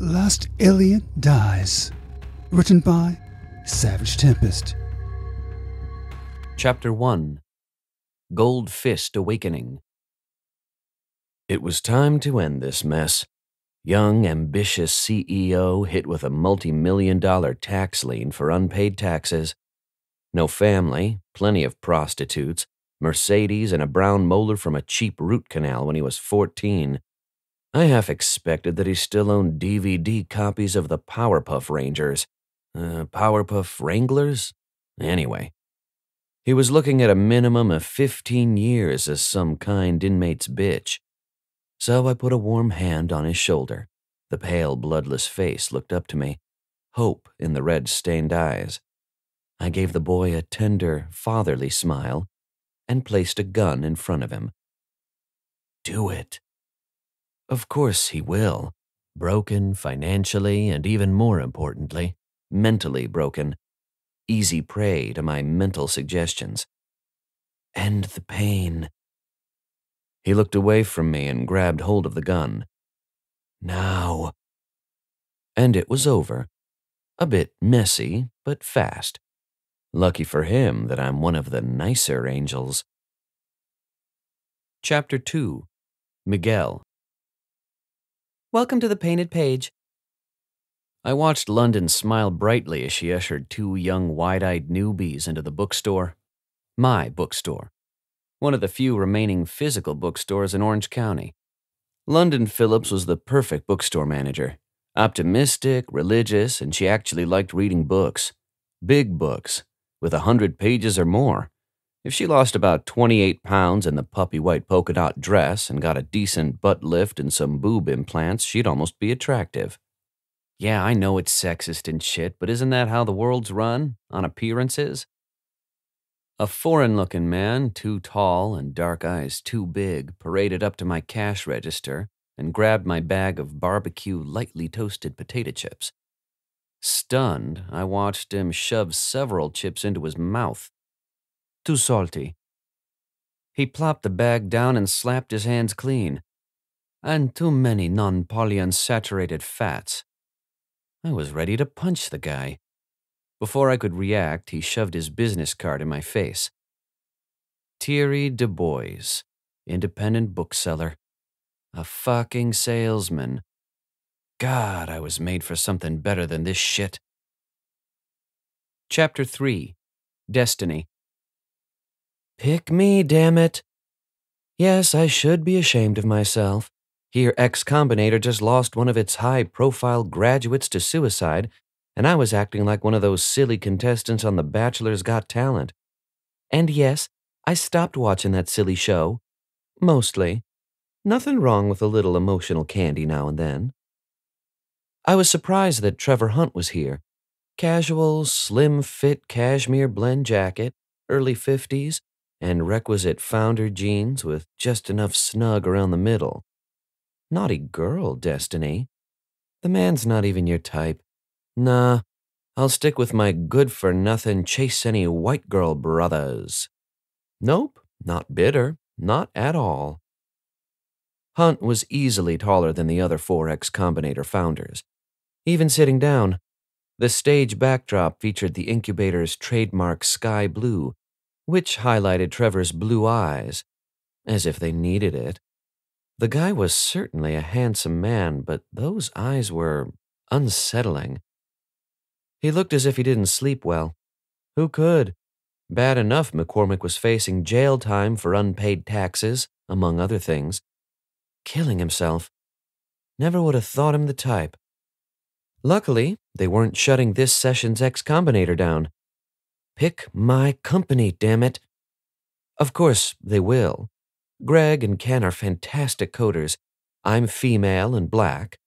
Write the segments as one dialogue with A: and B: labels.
A: Last Alien Dies. Written by Savage Tempest.
B: Chapter 1. Gold Fist Awakening. It was time to end this mess. Young, ambitious CEO hit with a multi-million-dollar tax lien for unpaid taxes. No family, plenty of prostitutes, Mercedes, and a brown molar from a cheap root canal when he was 14. I half expected that he still owned DVD copies of the Powerpuff Rangers. Powerpuff Wranglers? Anyway. He was looking at a minimum of 15 years as some kind inmate's bitch. So I put a warm hand on his shoulder. The pale, bloodless face looked up to me, hope in the red-stained eyes. I gave the boy a tender, fatherly smile and placed a gun in front of him. Do it. Of course he will. Broken financially and, even more importantly, mentally broken. Easy prey to my mental suggestions. End the pain. He looked away from me and grabbed hold of the gun. Now. And it was over. A bit messy, but fast. Lucky for him that I'm one of the nicer angels. Chapter 2. Miguel.
C: Welcome to the painted page.
B: I watched London smile brightly as she ushered two young, wide-eyed newbies into the bookstore. My bookstore. One of the few remaining physical bookstores in Orange County. London Phillips was the perfect bookstore manager. Optimistic, religious, and she actually liked reading books. Big books, with 100 pages or more. If she lost about 28 pounds in the puppy white polka dot dress and got a decent butt lift and some boob implants, she'd almost be attractive. Yeah, I know it's sexist and shit, but isn't that how the world's run, on appearances? A foreign-looking man, too tall and dark eyes too big, paraded up to my cash register and grabbed my bag of barbecue lightly toasted potato chips. Stunned, I watched him shove several chips into his mouth. Too salty. He plopped the bag down and slapped his hands clean. And too many non-polyunsaturated fats. I was ready to punch the guy. Before I could react, he shoved his business card in my face. Thierry Du Bois, independent bookseller. A fucking salesman. God, I was made for something better than this shit. Chapter 3. Destiny. Pick me, damn it. Yes, I should be ashamed of myself. Here, X Combinator just lost one of its high-profile graduates to suicide, and I was acting like one of those silly contestants on The Bachelor's Got Talent. And yes, I stopped watching that silly show. Mostly. Nothing wrong with a little emotional candy now and then. I was surprised that Trevor Hunt was here. Casual, slim-fit cashmere blend jacket, early 50s, and requisite founder jeans with just enough snug around the middle. Naughty girl, Destiny. The man's not even your type. Nah, I'll stick with my good-for-nothing chase any white girl brothers. Nope, not bitter, not at all. Hunt was easily taller than the other 4X Combinator founders. Even sitting down, the stage backdrop featured the incubator's trademark sky blue, which highlighted Trevor's blue eyes, as if they needed it. The guy was certainly a handsome man, but those eyes were unsettling. He looked as if he didn't sleep well. Who could? Bad enough McCormick was facing jail time for unpaid taxes, among other things. Killing himself. Never would have thought him the type. Luckily, they weren't shutting this session's X Combinator down. Pick my company, damn it. Of course, they will. Greg and Ken are fantastic coders. I'm female and black.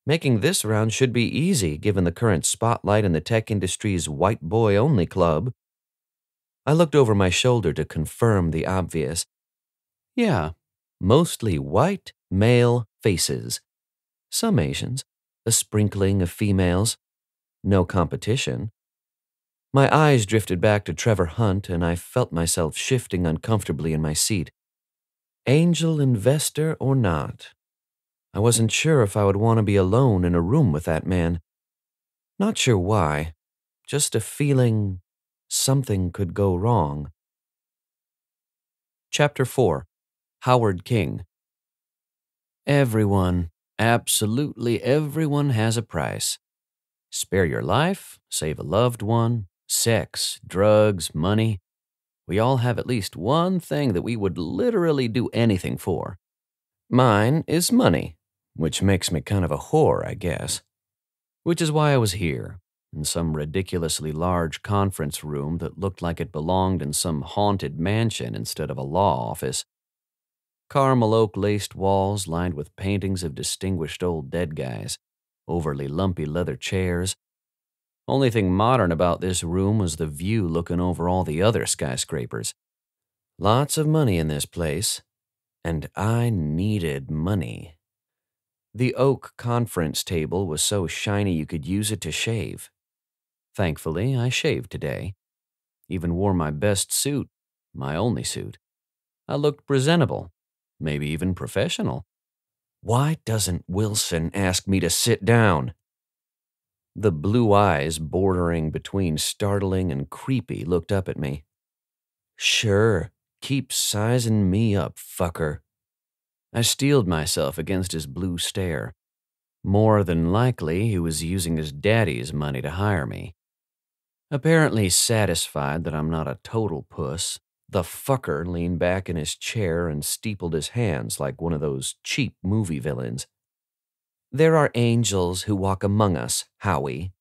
B: Making this round should be easy given the current spotlight in the tech industry's white boy-only club. I looked over my shoulder to confirm the obvious. Yeah, mostly white, male faces. Some Asians, a sprinkling of females. No competition. My eyes drifted back to Trevor Hunt, and I felt myself shifting uncomfortably in my seat. Angel investor or not, I wasn't sure if I would want to be alone in a room with that man. Not sure why, just a feeling something could go wrong. Chapter 4. Howard King. Everyone, absolutely everyone has a price. Spare your life, save a loved one, sex, drugs, money. We all have at least one thing that we would literally do anything for. Mine is money, which makes me kind of a whore, I guess. Which is why I was here, in some ridiculously large conference room that looked like it belonged in some haunted mansion instead of a law office. Caramel oak-laced walls lined with paintings of distinguished old dead guys, overly lumpy leather chairs. Only thing modern about this room was the view looking over all the other skyscrapers. Lots of money in this place, and I needed money. The oak conference table was so shiny you could use it to shave. Thankfully, I shaved today. Even wore my best suit, my only suit. I looked presentable, maybe even professional. Why doesn't Wilson ask me to sit down? The blue eyes, bordering between startling and creepy, looked up at me. Sure, keep sizing me up, fucker. I steeled myself against his blue stare. More than likely, he was using his daddy's money to hire me. Apparently satisfied that I'm not a total puss, the fucker leaned back in his chair and steepled his hands like one of those cheap movie villains. There are angels who walk among us, Howie.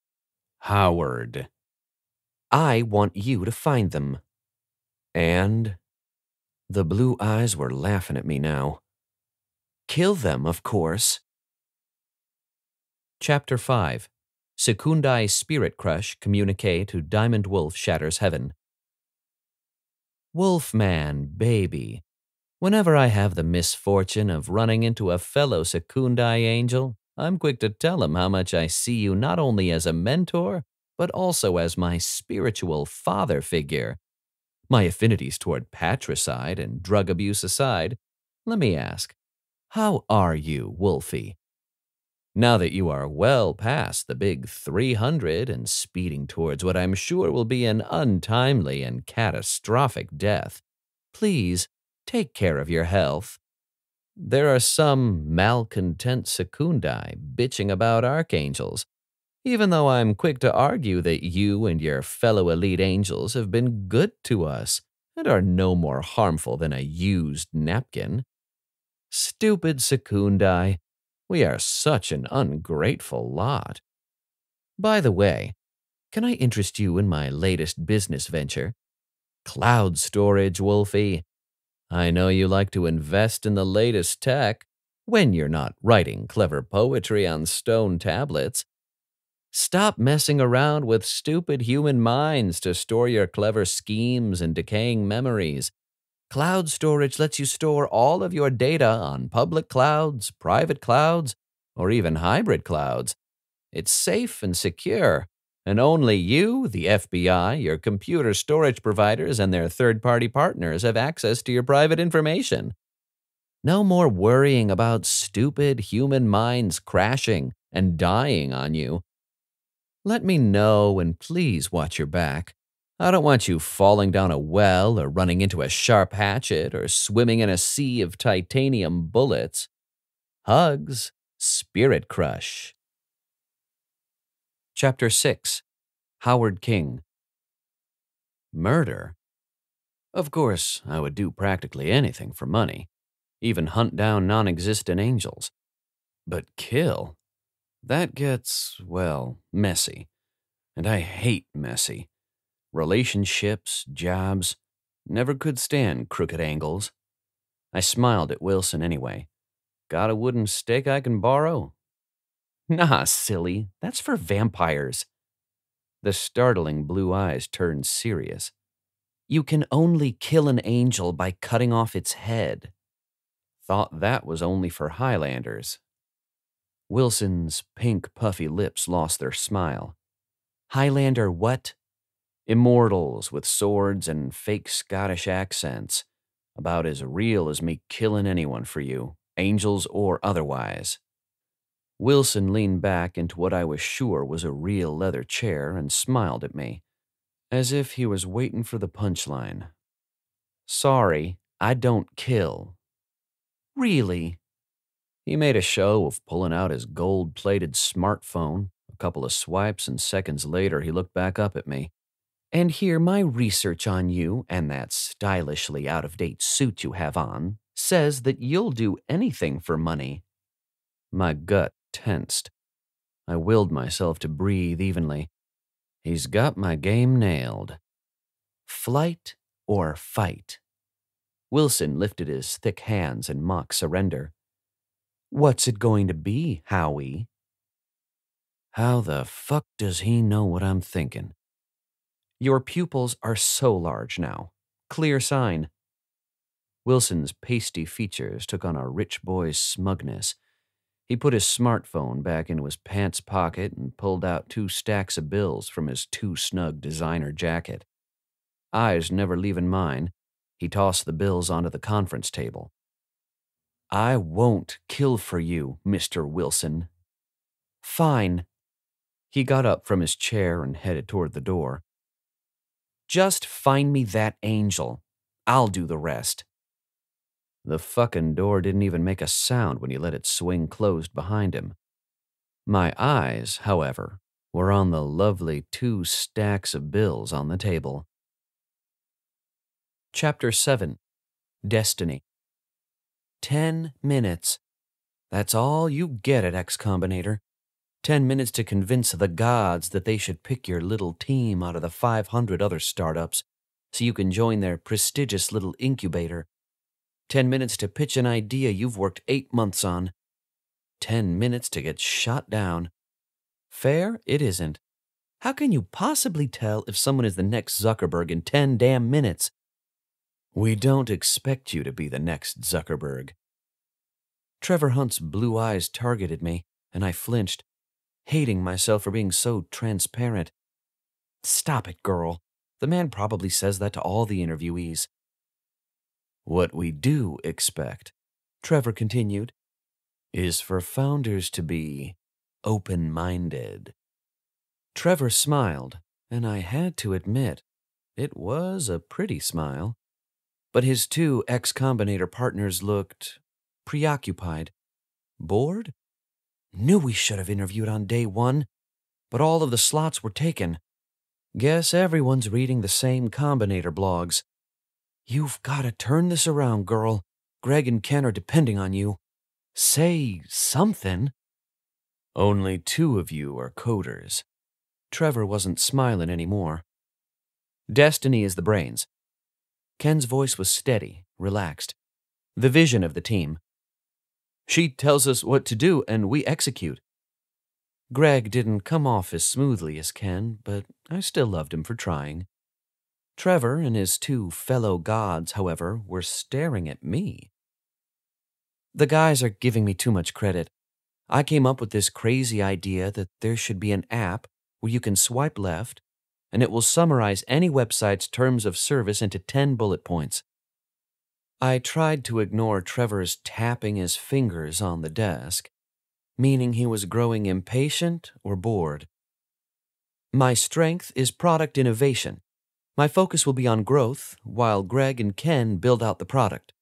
B: Howard. I want you to find them. And? The blue eyes were laughing at me now. Kill them, of course. Chapter 5. Secundai Spirit Crush Communique to Diamond Wolf Shatters Heaven. Wolfman, baby. Whenever I have the misfortune of running into a fellow Secundai angel, I'm quick to tell him how much I see you not only as a mentor, but also as my spiritual father figure. My affinities toward patricide and drug abuse aside, let me ask, how are you, Wolfie? Now that you are well past the big 300 and speeding towards what I'm sure will be an untimely and catastrophic death, please take care of your health. There are some malcontent secundai bitching about archangels, even though I'm quick to argue that you and your fellow elite angels have been good to us and are no more harmful than a used napkin. Stupid secundai. We are such an ungrateful lot. By the way, can I interest you in my latest business venture? Cloud storage, Wolfie. I know you like to invest in the latest tech when you're not writing clever poetry on stone tablets. Stop messing around with stupid human minds to store your clever schemes and decaying memories. Cloud storage lets you store all of your data on public clouds, private clouds, or even hybrid clouds. It's safe and secure, and only you, the FBI, your computer storage providers, and their third-party partners have access to your private information. No more worrying about stupid human minds crashing and dying on you. Let me know and please watch your back. I don't want you falling down a well or running into a sharp hatchet or swimming in a sea of titanium bullets. Hugs, Spirit Crush. Chapter 6. Howard King. Murder? Of course, I would do practically anything for money, even hunt down non-existent angels. But kill? That gets, well, messy. And I hate messy. Relationships, jobs, never could stand crooked angles. I smiled at Wilson anyway. Got a wooden stake I can borrow? Nah, silly, that's for vampires. The startling blue eyes turned serious. You can only kill an angel by cutting off its head. Thought that was only for Highlanders. Wilson's pink, puffy lips lost their smile. Highlander what? Immortals with swords and fake Scottish accents. About as real as me killing anyone for you. angels or otherwise. Wilson leaned back into what I was sure was a real leather chair and smiled at me, as if he was waiting for the punchline. Sorry, I don't kill. Really? He made a show of pulling out his gold-plated smartphone. A couple of swipes, and seconds later he looked back up at me. And here my research on you and that stylishly out-of-date suit you have on says that you'll do anything for money. My gut tensed. I willed myself to breathe evenly. He's got my game nailed. Flight or fight? Wilson lifted his thick hands in mock surrender. What's it going to be, Howie? How the fuck does he know what I'm thinking? Your pupils are so large now. Clear sign. Wilson's pasty features took on a rich boy's smugness. He put his smartphone back into his pants pocket and pulled out 2 stacks of bills from his too-snug designer jacket. Eyes never leaving mine, he tossed the bills onto the conference table. I won't kill for you, Mr. Wilson. Fine. He got up from his chair and headed toward the door. Just find me that angel. I'll do the rest. The fucking door didn't even make a sound when he let it swing closed behind him. My eyes, however, were on the lovely 2 stacks of bills on the table. Chapter 7. Destiny. 10 minutes. That's all you get at X Combinator. 10 minutes to convince the gods that they should pick your little team out of the 500 other startups so you can join their prestigious little incubator. 10 minutes to pitch an idea you've worked 8 months on. 10 minutes to get shot down. Fair? It isn't. How can you possibly tell if someone is the next Zuckerberg in 10 damn minutes? We don't expect you to be the next Zuckerberg. Trevor Hunt's blue eyes targeted me, and I flinched, hating myself for being so transparent. Stop it, girl. The man probably says that to all the interviewees. What we do expect, Trevor continued, is for founders to be open-minded. Trevor smiled, and I had to admit, it was a pretty smile. But his 2 X Combinator partners looked preoccupied. Bored? Knew we should have interviewed on day 1, but all of the slots were taken. Guess everyone's reading the same Combinator blogs. You've got to turn this around, girl. Greg and Ken are depending on you. Say something. Only 2 of you are coders. Trevor wasn't smiling anymore. Destiny is the brains. Ken's voice was steady, relaxed. The vision of the team. She tells us what to do, and we execute. Greg didn't come off as smoothly as Ken, but I still loved him for trying. Trevor and his 2 fellow gods, however, were staring at me. The guys are giving me too much credit. I came up with this crazy idea that there should be an app where you can swipe left, and it will summarize any website's terms of service into 10 bullet points. I tried to ignore Trevor's tapping his fingers on the desk, meaning he was growing impatient or bored. My strength is product innovation. My focus will be on growth, while Greg and Ken build out the product.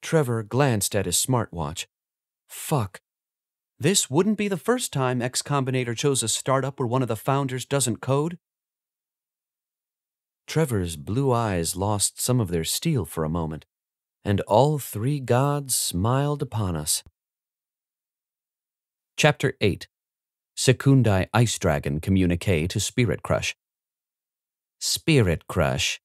B: Trevor glanced at his smartwatch. Fuck. This wouldn't be the first time X Combinator chose a startup where one of the founders doesn't code. Trevor's blue eyes lost some of their steel for a moment, and all 3 gods smiled upon us. Chapter 8. Secundai Ice Dragon Communique to Spirit Crush. Spirit Crush.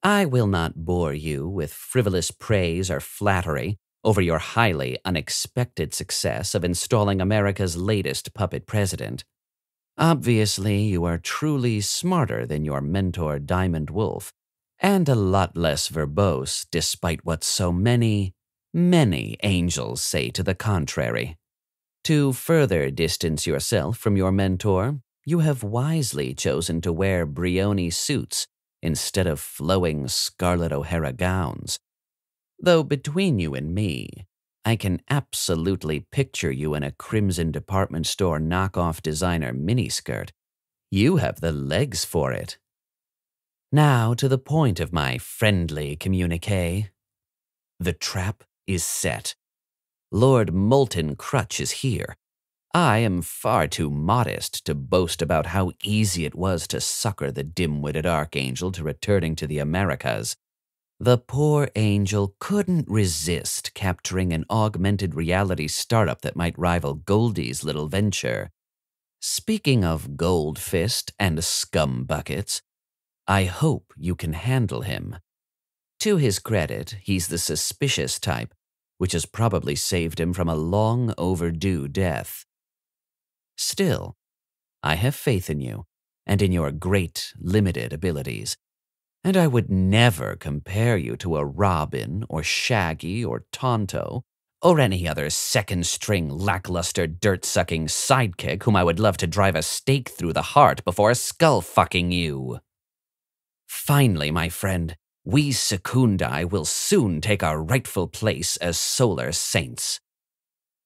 B: I will not bore you with frivolous praise or flattery over your highly unexpected success of installing America's latest puppet president. Obviously, you are truly smarter than your mentor Diamond Wolf, and a lot less verbose despite what so many angels say to the contrary. To further distance yourself from your mentor, you have wisely chosen to wear Brioni suits instead of flowing Scarlett O'Hara gowns. Though between you and me, I can absolutely picture you in a crimson department store knockoff designer miniskirt. You have the legs for it. Now to the point of my friendly communique. The trap is set. Lord Molten Crutch is here. I am far too modest to boast about how easy it was to sucker the dim-witted Archangel to returning to the Americas. The poor angel couldn't resist capturing an augmented reality startup that might rival Goldie's little venture. Speaking of Gold Fist and scum buckets, I hope you can handle him. To his credit, he's the suspicious type, which has probably saved him from a long overdue death. Still, I have faith in you and in your great, limited abilities, and I would never compare you to a Robin or Shaggy or Tonto or any other second-string, lackluster, dirt-sucking sidekick whom I would love to drive a stake through the heart before skull-fucking you. Finally, my friend, we Secundii will soon take our rightful place as solar saints.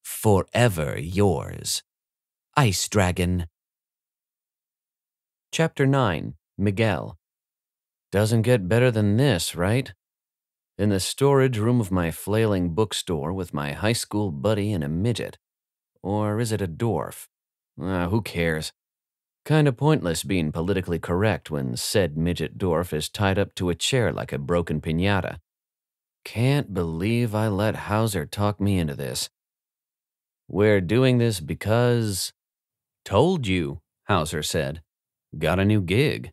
B: Forever yours, Ice Dragon.
C: Chapter 9. Miguel. Doesn't get better than this, right? In the storage room of my flailing bookstore with my high school buddy and a midget. Or is it a dwarf? Who cares? Kinda pointless being politically correct when said midget dwarf is tied up to a chair like a broken piñata. Can't believe I let Hauser talk me into this. We're doing this because... Told you, Hauser said. Got a new gig.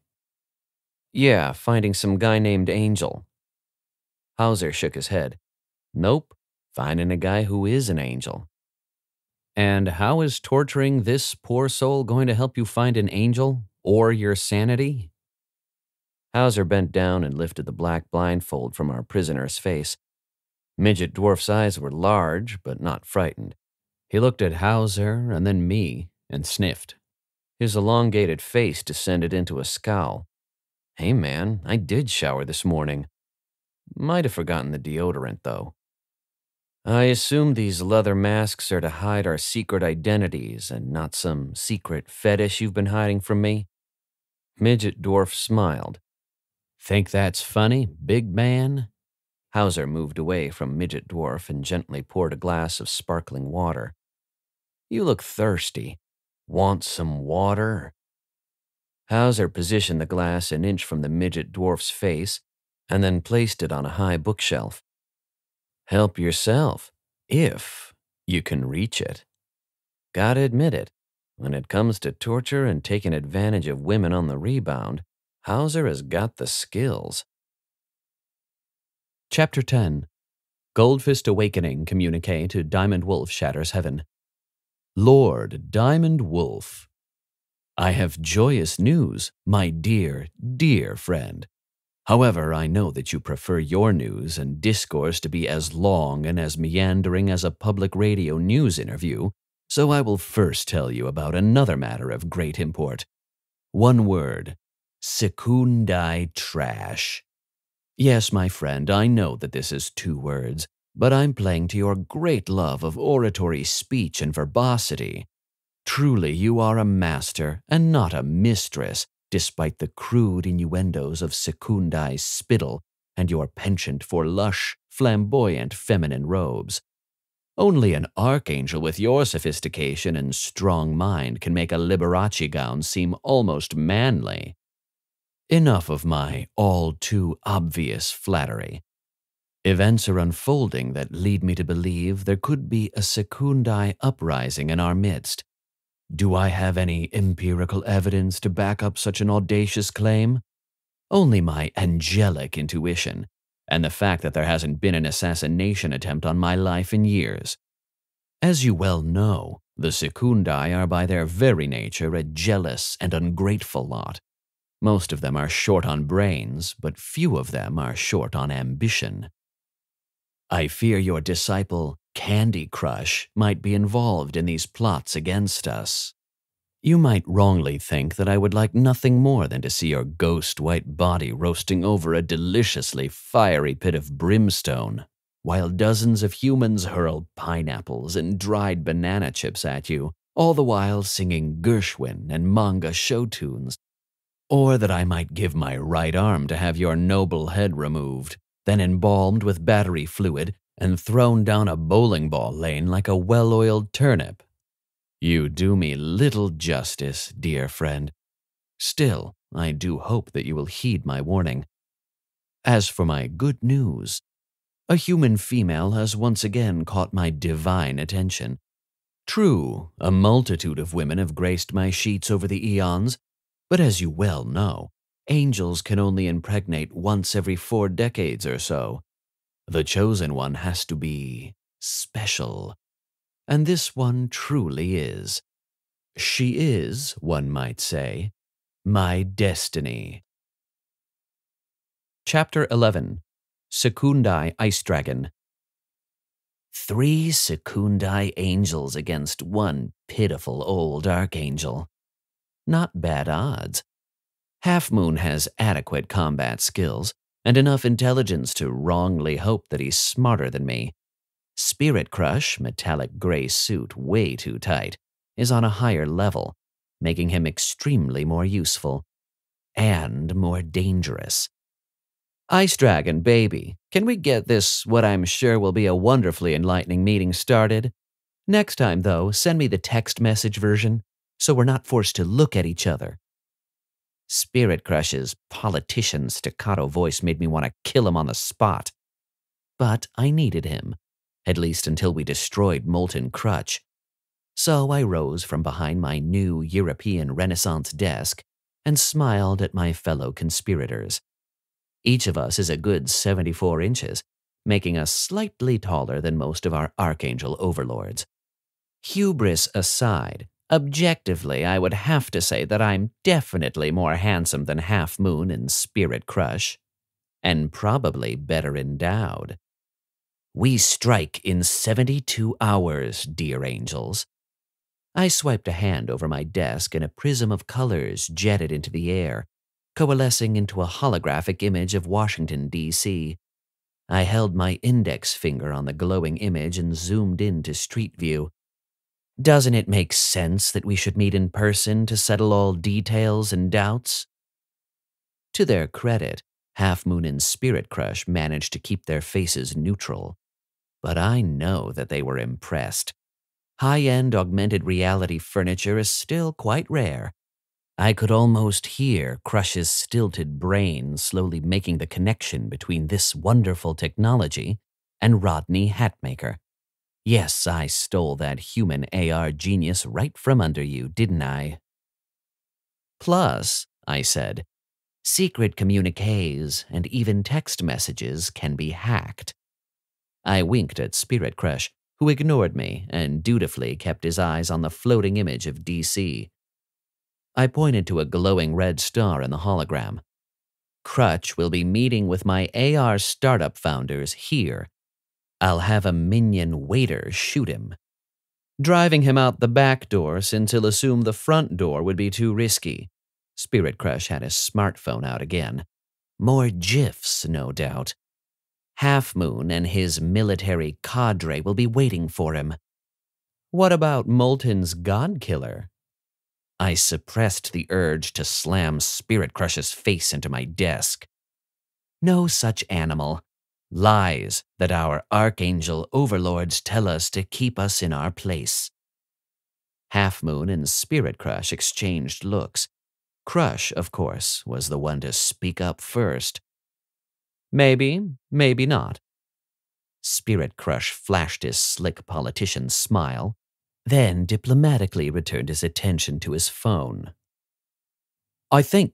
C: Yeah, finding some guy named Angel. Hauser shook his head. Nope, finding a guy who is an angel. And how is torturing this poor soul going to help you find an angel or your sanity? Hauser bent down and lifted the black blindfold from our prisoner's face. Midget Dwarf's eyes were large, but not frightened. He looked at Hauser and then me and sniffed. His elongated face descended into a scowl. Hey man, I did shower this morning. Might have forgotten the deodorant, though. I assume these leather masks are to hide our secret identities and not some secret fetish you've been hiding from me. Midget Dwarf smiled. Think that's funny, big man? Hauser moved away from Midget Dwarf and gently poured a glass of sparkling water. You look thirsty. Want some water? Hauser positioned the glass an inch from the Midget Dwarf's face and then placed it on a high bookshelf. Help yourself, if you can reach it. Gotta admit it, when it comes to torture and taking advantage of women on the rebound, Hauser has got the skills.
B: Chapter 10. Goldfist Awakening Communique to Diamond Wolf Shatters Heaven. Lord Diamond Wolf, I have joyous news, my dear, dear friend. However, I know that you prefer your news and discourse to be as long and as meandering as a public radio news interview, so I will first tell you about another matter of great import. One word, Secundii trash. Yes, my friend, I know that this is 2 words, but I'm playing to your great love of oratory speech and verbosity. Truly, you are a master and not a mistress, despite the crude innuendos of Secundi's spittle and your penchant for lush, flamboyant feminine robes. Only an archangel with your sophistication and strong mind can make a Liberace gown seem almost manly. Enough of my all-too-obvious flattery. Events are unfolding that lead me to believe there could be a Secundii uprising in our midst. Do I have any empirical evidence to back up such an audacious claim? Only my angelic intuition, and the fact that there hasn't been an assassination attempt on my life in years. As you well know, the Secundii are by their very nature a jealous and ungrateful lot. Most of them are short on brains, but few of them are short on ambition. I fear your disciple, Candy Crush, might be involved in these plots against us. You might wrongly think that I would like nothing more than to see your ghost white body roasting over a deliciously fiery pit of brimstone.
C: while dozens of humans hurl pineapples and dried banana chips at you, all the while singing Gershwin and manga show tunes. Or that I might give my right arm to have your noble head removed, then embalmed with battery fluid and thrown down a bowling ball lane like a well-oiled turnip. You do me little justice, dear friend. Still, I do hope that you will heed my warning. As for my good news, a human female has once again caught my divine attention. True, a multitude of women have graced my sheets over the eons, but as you well know, angels can only impregnate once every 4 decades or so. The chosen one has to be special. And this one truly is. She is, one might say, my destiny. Chapter 11. Secundii Ice Dragon. 3 Secundii angels against 1 pitiful old archangel. Not bad odds. Half Moon has adequate combat skills and enough intelligence to wrongly hope that he's smarter than me. Spirit Crush, metallic gray suit way too tight, is on a higher level, making him extremely more useful and more dangerous. Ice Dragon, baby, can we get this, what I'm sure will be a wonderfully enlightening meeting, started? Next time, though, send me the text message version, so we're not forced to look at each other. Spirit Crush's politician staccato voice made me want to kill him on the spot. But I needed him, at least until we destroyed Molten Crutch. So I rose from behind my new European Renaissance desk and smiled at my fellow conspirators. Each of us is a good 74 inches, making us slightly taller than most of our Archangel overlords. Hubris aside, objectively, I would have to say that I'm definitely more handsome than Half Moon and Spirit Crush, and probably better endowed. We strike in 72 hours, dear angels. I swiped a hand over my desk and a prism of colors jetted into the air, coalescing into a holographic image of Washington, D.C. I held my index finger on the glowing image and zoomed into Street View. Doesn't it make sense that we should meet in person to settle all details and doubts? To their credit, Half Moon and Spirit Crush managed to keep their faces neutral. But I know that they were impressed. High-end augmented reality furniture is still quite rare. I could almost hear Crush's stilted brain slowly making the connection between this wonderful technology and Rodney Hatmaker. Yes, I stole that human AR genius right from under you, didn't I? Plus, I said, secret communiques and even text messages can be hacked. I winked at Spirit Crush, who ignored me and dutifully kept his eyes on the floating image of DC. I pointed to a glowing red star in the hologram. Crutch will be meeting with my AR startup founders here. I'll have a minion waiter shoot him. Driving him out the back door, since he'll assume the front door would be too risky. Spirit Crush had his smartphone out again. More GIFs, no doubt. Half Moon and his military cadre will be waiting for him. What about Molten's God Killer? I suppressed the urge to slam Spirit Crush's face into my desk. No such animal. Lies that our Archangel overlords tell us to keep us in our place. Half Moon and Spirit Crush exchanged looks. Crush, of course, was the one to speak up first. Maybe, maybe not. Spirit Crush flashed his slick politician smile, then diplomatically returned his attention to his phone. I think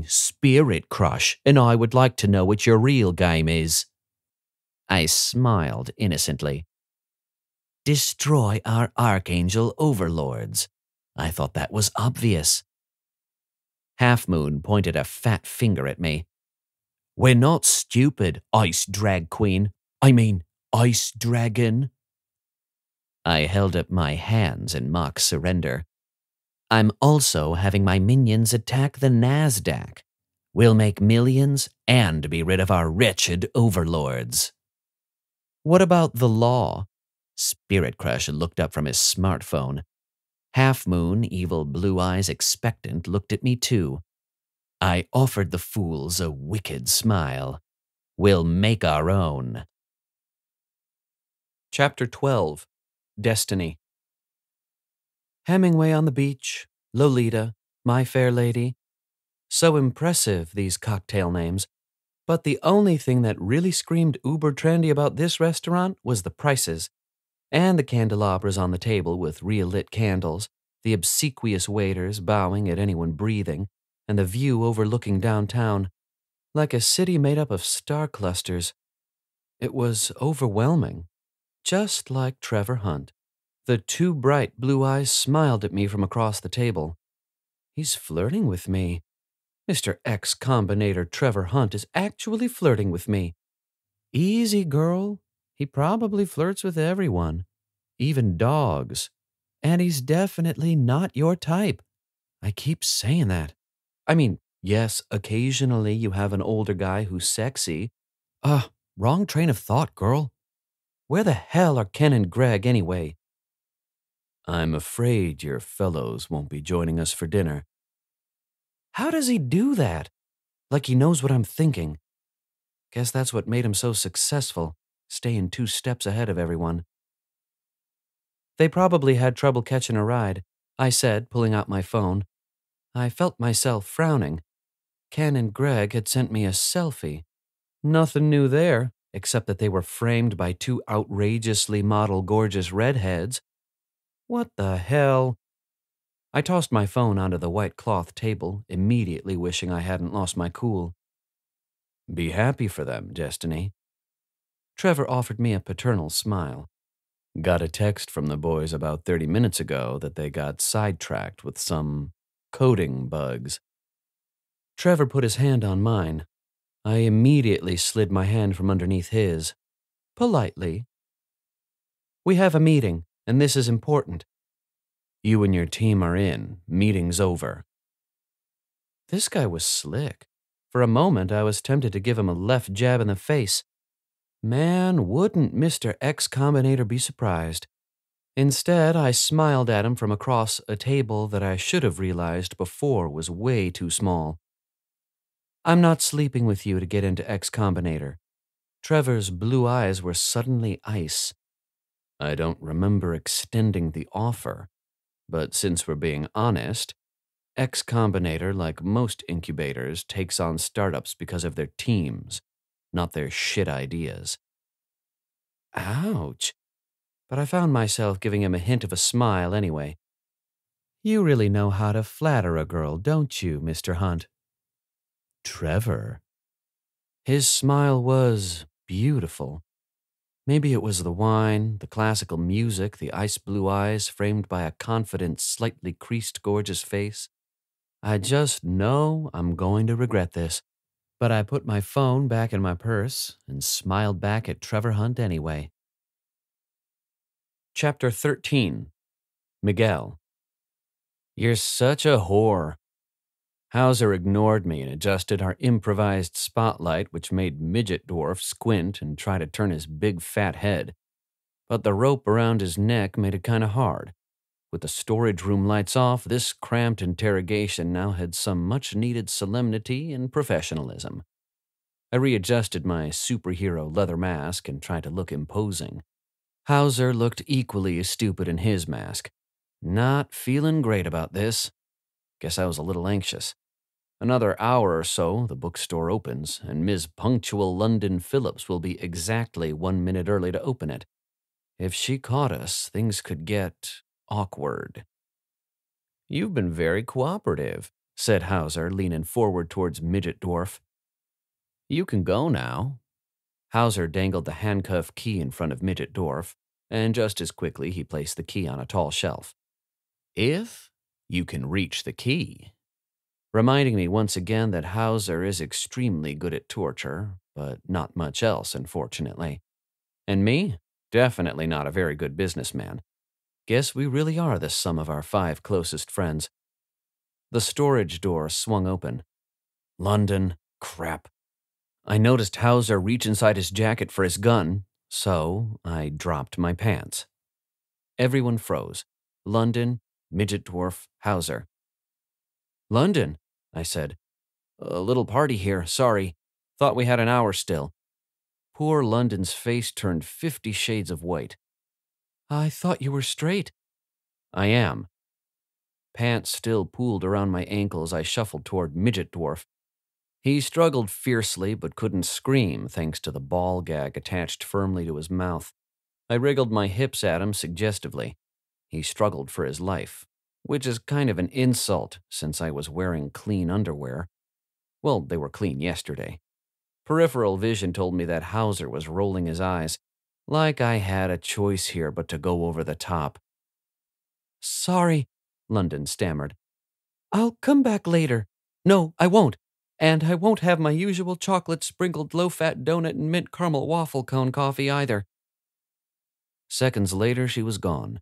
C: Spirit Crush, and I would like to know what your real game is. I smiled innocently. Destroy our Archangel overlords. I thought that was obvious. Half Moon pointed a fat finger at me. We're not stupid, Ice Drag Queen. Ice Dragon. I held up my hands in mock surrender. I'm also having my minions attack the NASDAQ. We'll make millions and be rid of our wretched overlords. What about the law? Spirit Crush looked up from his smartphone. Half Moon, evil blue eyes expectant, looked at me too. I offered the fools a wicked smile. We'll make our own.
B: Chapter 12. Destiny. Hemingway on the beach, Lolita, My Fair Lady. So impressive, these cocktail names. But the only thing that really screamed uber trendy about this restaurant was the prices. And the candelabras on the table with real lit candles, the obsequious waiters bowing at anyone breathing, and the view overlooking downtown, like a city made up of star clusters. It was overwhelming, just like Trevor Hunt. The two bright blue eyes smiled at me from across the table. He's flirting with me. Mr. X-Combinator Trevor Hunt is actually flirting with me. Easy, girl. He probably flirts with everyone, even dogs. And he's definitely not your type. I keep saying that. I mean, yes, occasionally you have an older guy who's sexy. Wrong train of thought, girl. Where the hell are Ken and Greg anyway? I'm afraid your fellows won't be joining us for dinner. How does he do that? Like he knows what I'm thinking. Guess that's what made him so successful, staying 2 steps ahead of everyone. They probably had trouble catching a ride, I said, pulling out my phone. I felt myself frowning. Ken and Greg had sent me a selfie. Nothing new there, except that they were framed by 2 outrageously model gorgeous redheads. What the hell? I tossed my phone onto the white cloth table, immediately wishing I hadn't lost my cool. Be happy for them, Destiny. Trevor offered me a paternal smile. Got a text from the boys about 30 minutes ago that they got sidetracked with some coding bugs. Trevor put his hand on mine. I immediately slid my hand from underneath his. Politely. We have a meeting, and this is important. You and your team are in. Meeting's over. This guy was slick. For a moment, I was tempted to give him a left jab in the face. Man, wouldn't Mr. X-Combinator be surprised. Instead, I smiled at him from across a table that I should have realized before was way too small. I'm not sleeping with you to get into X-Combinator. Trevor's blue eyes were suddenly ice. I don't remember extending the offer, but since we're being honest, X-Combinator, like most incubators, takes on startups because of their teams, not their shit ideas. Ouch. But I found myself giving him a hint of a smile anyway. You really know how to flatter a girl, don't you, Mr. Hunt? Trevor. His smile was beautiful. Maybe it was the wine, the classical music, the ice blue eyes framed by a confident, slightly creased, gorgeous face. I just know I'm going to regret this. But I put my phone back in my purse and smiled back at Trevor Hunt anyway. Chapter 13. Miguel. You're such a whore. Hauser ignored me and adjusted our improvised spotlight, which made Midget Dwarf squint and try to turn his big fat head. But the rope around his neck made it kind of hard. With the storage room lights off, this cramped interrogation now had some much-needed solemnity and professionalism. I readjusted my superhero leather mask and tried to look imposing. Hauser looked equally as stupid in his mask. Not feeling great about this. Guess I was a little anxious. Another hour or so, the bookstore opens, and Ms. Punctual London Phillips will be exactly 1 minute early to open it. If she caught us, things could get awkward. You've been very cooperative, said Hauser, leaning forward towards Midget Dwarf. You can go now. Hauser dangled the handcuff key in front of Midget Dwarf, and just as quickly he placed the key on a tall shelf. If you can reach the key. Reminding me once again that Hauser is extremely good at torture, but not much else, unfortunately. And me? Definitely not a very good businessman. Guess we really are the sum of our 5 closest friends. The storage door swung open. London, crap. I noticed Hauser reach inside his jacket for his gun, So I dropped my pants. Everyone froze. London, Midget Dwarf, Hauser. "London," I said. "A little party here, sorry. Thought we had an hour still." Poor London's face turned 50 shades of white. "I thought you were straight." "I am." Pants still pooled around my ankles, I shuffled toward Midget Dwarf. He struggled fiercely but couldn't scream thanks to the ball gag attached firmly to his mouth. I wriggled my hips at him suggestively. He struggled for his life, which is kind of an insult since I was wearing clean underwear. Well, they were clean yesterday. Peripheral vision told me that Hauser was rolling his eyes, like I had a choice here but to go over the top. "Sorry," London stammered. "I'll come back later. No, I won't. And I won't have my usual chocolate-sprinkled low-fat donut and mint caramel waffle cone coffee either." Seconds later, she was gone.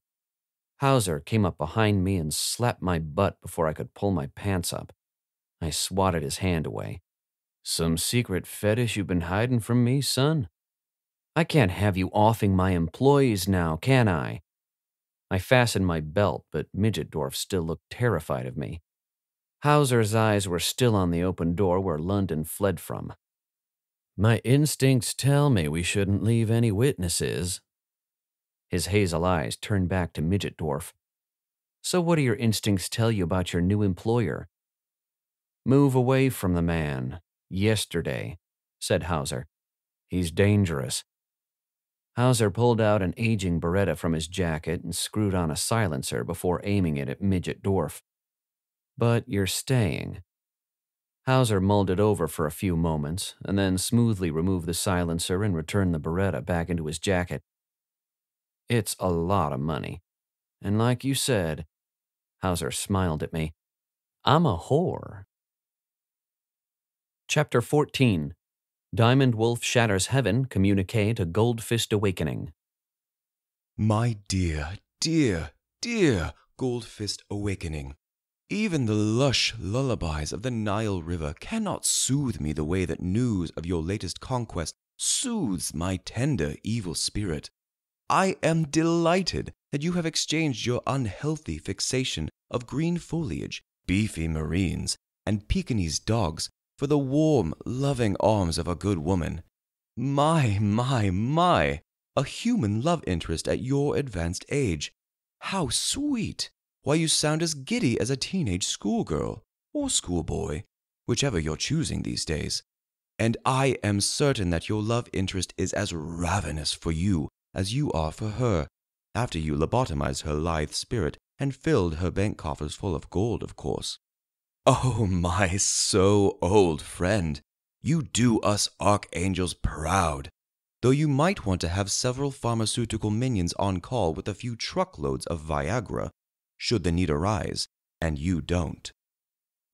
B: Hauser came up behind me and slapped my butt before I could pull my pants up. I swatted his hand away. "Some secret fetish you've been hiding from me, son? I can't have you offing my employees now, can I?" I fastened my belt, but Midget Dwarf still looked terrified of me. Hauser's eyes were still on the open door where London fled from. "My instincts tell me we shouldn't leave any witnesses." His hazel eyes turned back to Midget Dwarf. "So what do your instincts tell you about your new employer?" "Move away from the man. Yesterday," said Hauser. "He's dangerous." Hauser pulled out an aging Beretta from his jacket and screwed on a silencer before aiming it at Midget Dwarf. "But you're staying." Hauser mulled it over for a few moments and then smoothly removed the silencer and returned the Beretta back into his jacket. "It's a lot of money. And like you said," Hauser smiled at me, "I'm a whore." Chapter 14. Diamond Wolf Shatters Heaven Communique to Goldfist Awakening.
D: My dear, dear, dear Goldfist Awakening, even the lush lullabies of the Nile River cannot soothe me the way that news of your latest conquest soothes my tender evil spirit. I am delighted that you have exchanged your unhealthy fixation of green foliage, beefy marines, and Pekingese dogs for the warm, loving arms of a good woman. My, a human love interest at your advanced age. How sweet! Why, you sound as giddy as a teenage schoolgirl, or schoolboy, whichever you're choosing these days. And I am certain that your love interest is as ravenous for you as you are for her, after you lobotomized her lithe spirit and filled her bank coffers full of gold, of course. Oh, my so old friend, you do us archangels proud, though you might want to have several pharmaceutical minions on call with a few truckloads of Viagra, should the need arise, and you don't.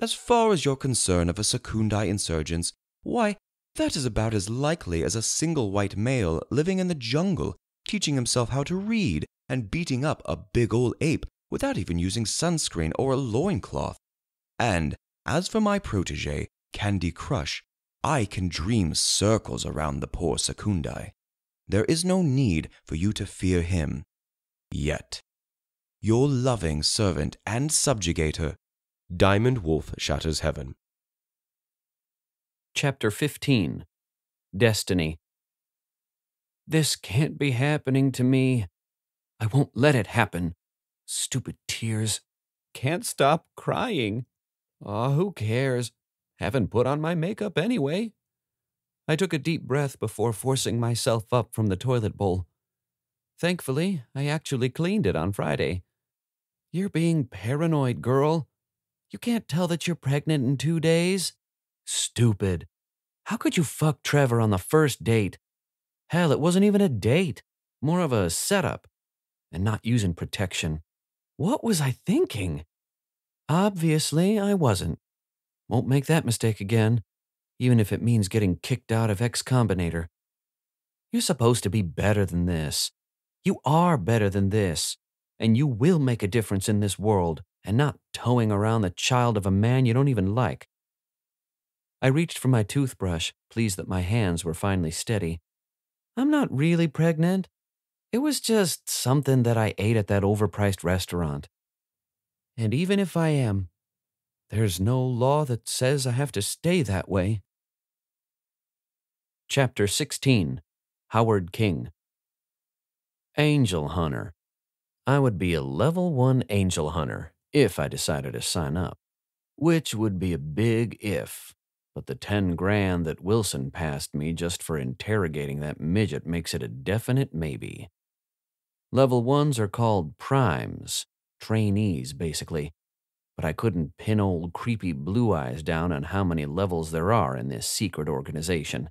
D: As far as your concern of a Secundii insurgents, why, that is about as likely as a single white male living in the jungle, teaching himself how to read and beating up a big old ape without even using sunscreen or a loincloth. And as for my protege, Candy Crush, I can dream circles around the poor Secundii. There is no need for you to fear him. Yet. Your loving servant and subjugator, Diamond Wolf Shatters Heaven.
B: Chapter 15. Destiny. This can't be happening to me. I won't let it happen. Stupid tears. Can't stop crying. Aw, who cares? Haven't put on my makeup anyway. I took a deep breath before forcing myself up from the toilet bowl. Thankfully, I actually cleaned it on Friday. You're being paranoid, girl. You can't tell that you're pregnant in 2 days? Stupid. How could you fuck Trevor on the first date? Hell, it wasn't even a date. More of a setup. And not using protection. What was I thinking? Obviously, I wasn't. Won't make that mistake again, even if it means getting kicked out of X Combinator. You're supposed to be better than this. You are better than this. And you will make a difference in this world, and not towing around the child of a man you don't even like. I reached for my toothbrush, pleased that my hands were finally steady. I'm not really pregnant. It was just something that I ate at that overpriced restaurant. And even if I am, there's no law that says I have to stay that way. Chapter 16. Howard King. Angel Hunter. I would be a level 1 angel hunter if I decided to sign up. Which would be a big if. But the 10 grand that Wilson passed me just for interrogating that midget makes it a definite maybe. Level 1s are called primes, trainees basically. But I couldn't pin old creepy Blue Eyes down on how many levels there are in this secret organization.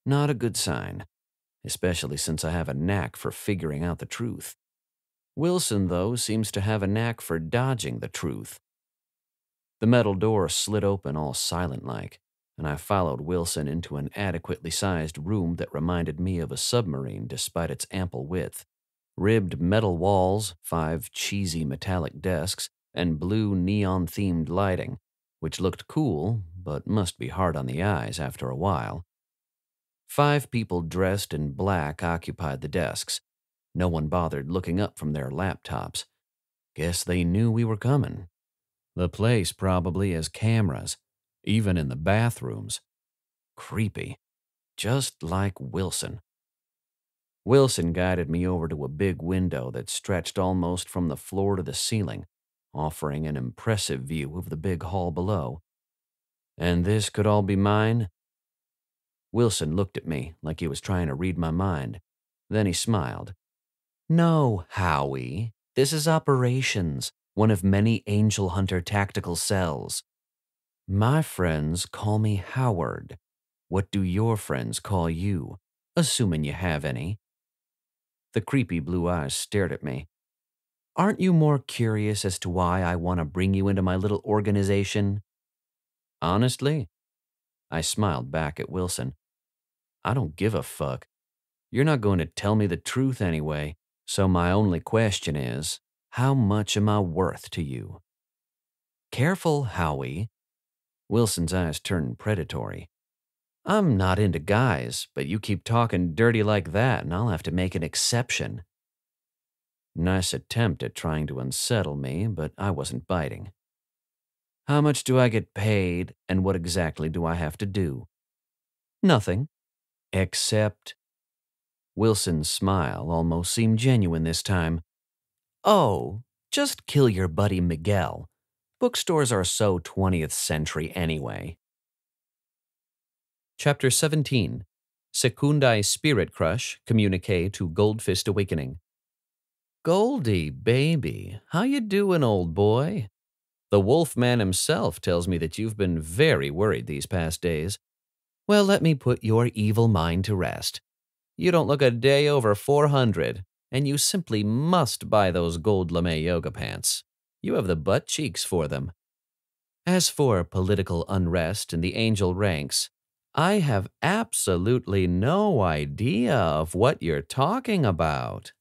B: Not a good sign, especially since I have a knack for figuring out the truth. Wilson, though, seems to have a knack for dodging the truth. The metal door slid open all silent-like, and I followed Wilson into an adequately sized room that reminded me of a submarine despite its ample width. Ribbed metal walls, 5 cheesy metallic desks, and blue neon-themed lighting, which looked cool, but must be hard on the eyes after a while. 5 people dressed in black occupied the desks. No one bothered looking up from their laptops. Guess they knew we were coming. The place probably has cameras, even in the bathrooms. Creepy. Just like Wilson. Wilson guided me over to a big window that stretched almost from the floor to the ceiling, offering an impressive view of the big hall below. And this could all be mine? Wilson looked at me like he was trying to read my mind. Then he smiled. No, Howie. This is operations, one of many Angel Hunter tactical cells. My friends call me Howard. What do your friends call you, assuming you have any? The creepy blue eyes stared at me. Aren't you more curious as to why I want to bring you into my little organization? Honestly? I smiled back at Wilson. I don't give a fuck. You're not going to tell me the truth anyway, so my only question is, how much am I worth to you? Careful, Howie. Wilson's eyes turned predatory. I'm not into guys, but you keep talking dirty like that and I'll have to make an exception. Nice attempt at trying to unsettle me, but I wasn't biting. How much do I get paid, and what exactly do I have to do? Nothing. Except... Wilson's smile almost seemed genuine this time. Oh, just kill your buddy Miguel. Bookstores are so 20th century anyway. Chapter 17. Secundai Spirit Crush, Communique to Goldfist Awakening. Goldie, baby, how you doing, old boy? The Wolfman himself tells me that you've been very worried these past days. Well, let me put your evil mind to rest. You don't look a day over 400, and you simply must buy those gold lame yoga pants. You have the butt cheeks for them. As for political unrest in the angel ranks, I have absolutely no idea of what you're talking about.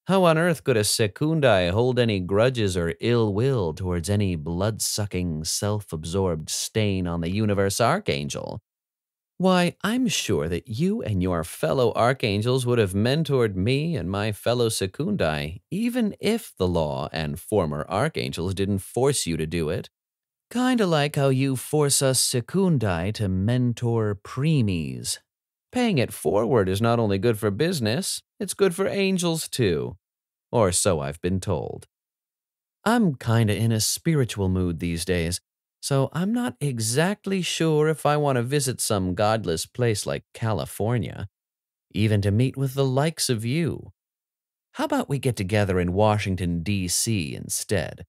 B: How on earth could a Secundai hold any grudges or ill will towards any blood-sucking, self-absorbed stain on the universe archangel? Why, I'm sure that you and your fellow archangels would have mentored me and my fellow Secundai, even if the law and former archangels didn't force you to do it. Kinda like how you force us Secundai to mentor preemies. Paying it forward is not only good for business, it's good for angels too. Or so I've been told. I'm kinda in a spiritual mood these days, so I'm not exactly sure if I want to visit some godless place like California, even to meet with the likes of you. How about we get together in Washington, D.C. instead?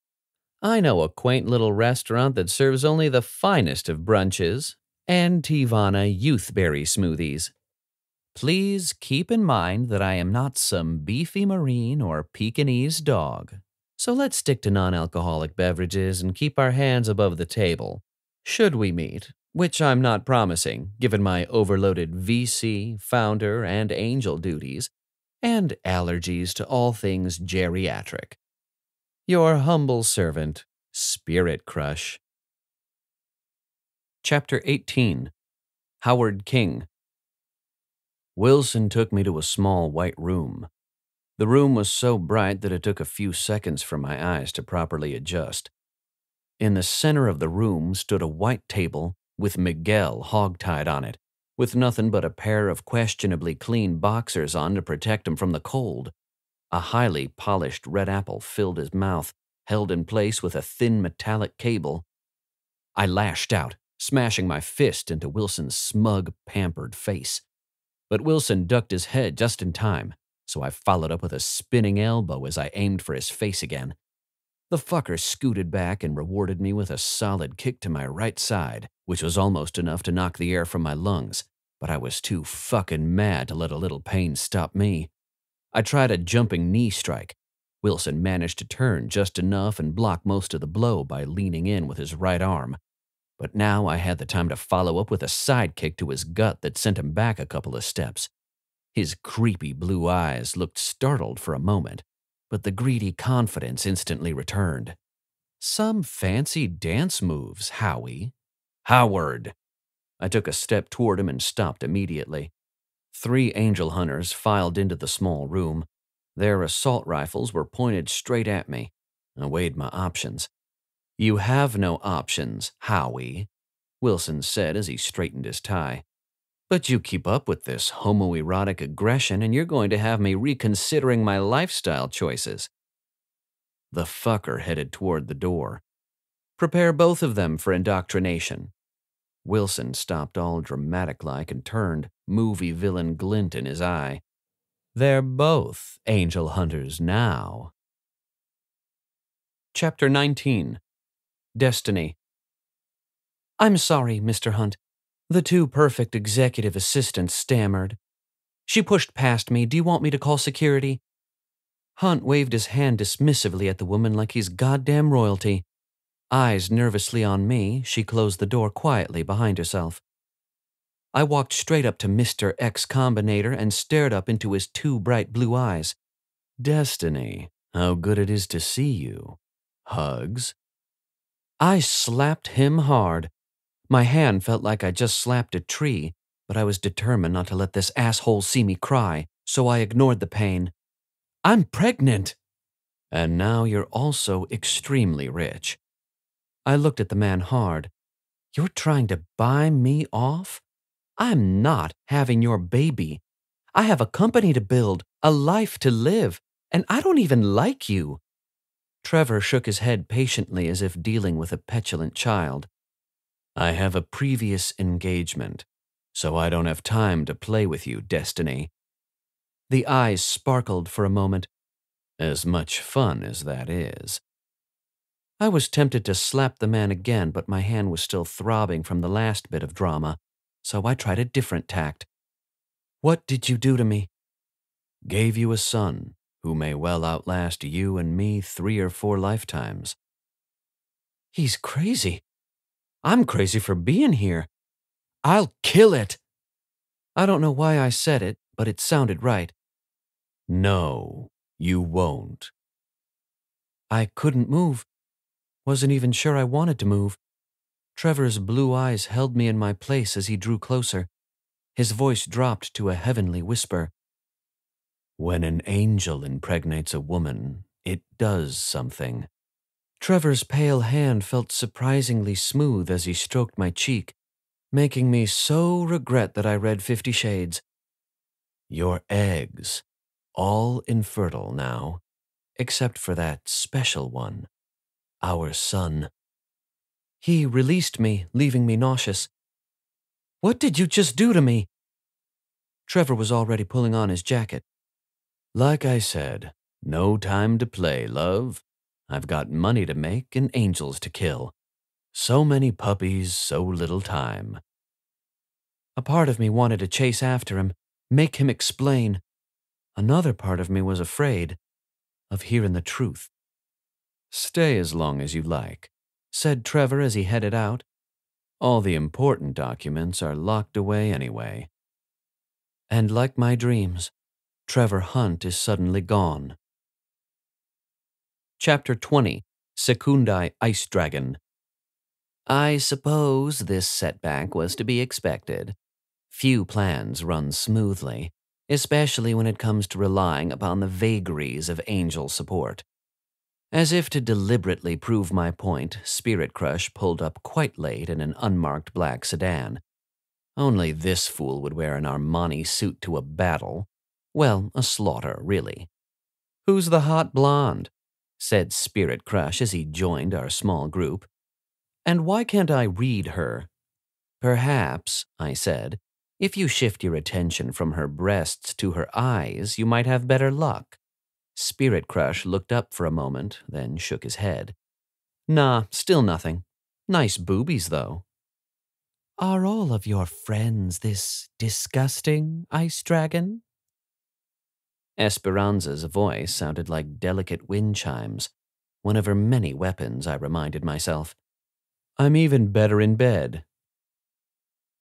B: I know a quaint little restaurant that serves only the finest of brunches and Tivana youthberry smoothies. Please keep in mind that I am not some beefy Marine or Pekingese dog. So let's stick to non-alcoholic beverages and keep our hands above the table. Should we meet, which I'm not promising, given my overloaded VC, founder, and angel duties, and allergies to all things geriatric. Your humble servant, Spirit Crush. Chapter 18. Howard King. Wilson took me to a small white room. The room was so bright that it took a few seconds for my eyes to properly adjust. In the center of the room stood a white table with Miguel hogtied on it, with nothing but a pair of questionably clean boxers on to protect him from the cold. A highly polished red apple filled his mouth, held in place with a thin metallic cable. I lashed out, smashing my fist into Wilson's smug, pampered face. But Wilson ducked his head just in time, so I followed up with a spinning elbow as I aimed for his face again. The fucker scooted back and rewarded me with a solid kick to my right side, which was almost enough to knock the air from my lungs, but I was too fucking mad to let a little pain stop me. I tried a jumping knee strike. Wilson managed to turn just enough and block most of the blow by leaning in with his right arm. But now I had the time to follow up with a side kick to his gut that sent him back a couple of steps. His creepy blue eyes looked startled for a moment, but the greedy confidence instantly returned. Some fancy dance moves, Howie. Howard! I took a step toward him and stopped immediately. 3 angel hunters filed into the small room. Their assault rifles were pointed straight at me. I weighed my options. You have no options, Howie, Wilson said as he straightened his tie. But you keep up with this homoerotic aggression and you're going to have me reconsidering my lifestyle choices. The fucker headed toward the door. Prepare both of them for indoctrination. Wilson stopped all dramatic-like and turned, movie villain glint in his eye. They're both angel hunters now. Chapter 19. Destiny. I'm sorry, Mr. Hunt. The 2 perfect executive assistants stammered. She pushed past me. Do you want me to call security? Hunt waved his hand dismissively at the woman like he's goddamn royalty. Eyes nervously on me, she closed the door quietly behind herself. I walked straight up to Mr. X Combinator and stared up into his 2 bright blue eyes. Destiny, how good it is to see you. Hugs? I slapped him hard. My hand felt like I just slapped a tree, but I was determined not to let this asshole see me cry, so I ignored the pain. I'm pregnant! And now you're also extremely rich. I looked at the man hard. You're trying to buy me off? I'm not having your baby. I have a company to build, a life to live, and I don't even like you. Trevor shook his head patiently as if dealing with a petulant child. I have a previous engagement, so I don't have time to play with you, Destiny. The eyes sparkled for a moment. As much fun as that is. I was tempted to slap the man again, but my hand was still throbbing from the last bit of drama, so I tried a different tact. What did you do to me? Gave you a son who may well outlast you and me 3 or 4 lifetimes. He's crazy. I'm crazy for being here. I'll kill it. I don't know why I said it, but it sounded right. No, you won't. I couldn't move. Wasn't even sure I wanted to move. Trevor's blue eyes held me in my place as he drew closer. His voice dropped to a heavenly whisper. When an angel impregnates a woman, it does something. Trevor's pale hand felt surprisingly smooth as he stroked my cheek, making me so regret that I read 50 Shades. Your eggs, all infertile now, except for that special one, our son. He released me, leaving me nauseous. What did you just do to me? Trevor was already pulling on his jacket. Like I said, no time to play, love. I've got money to make and angels to kill. So many puppies, so little time. A part of me wanted to chase after him, make him explain. Another part of me was afraid of hearing the truth. Stay as long as you like, said Trevor as he headed out. All the important documents are locked away anyway. And like my dreams, Trevor Hunt is suddenly gone. Chapter 20. Secundai Ice Dragon. I suppose this setback was to be expected. Few plans run smoothly, especially when it comes to relying upon the vagaries of angel support. As if to deliberately prove my point, Spirit Crush pulled up quite late in an unmarked black sedan. Only this fool would wear an Armani suit to a battle. Well, a slaughter, really. "Who's the hot blonde?" said Spirit Crush as he joined our small group. "And why can't I read her?" "Perhaps," I said, "if you shift your attention from her breasts to her eyes, you might have better luck." Spirit Crush looked up for a moment, then shook his head. "Nah, still nothing. Nice boobies, though." "Are all of your friends this disgusting, Ice Dragon?" Esperanza's voice sounded like delicate wind chimes, one of her many weapons, I reminded myself. "I'm even better in bed."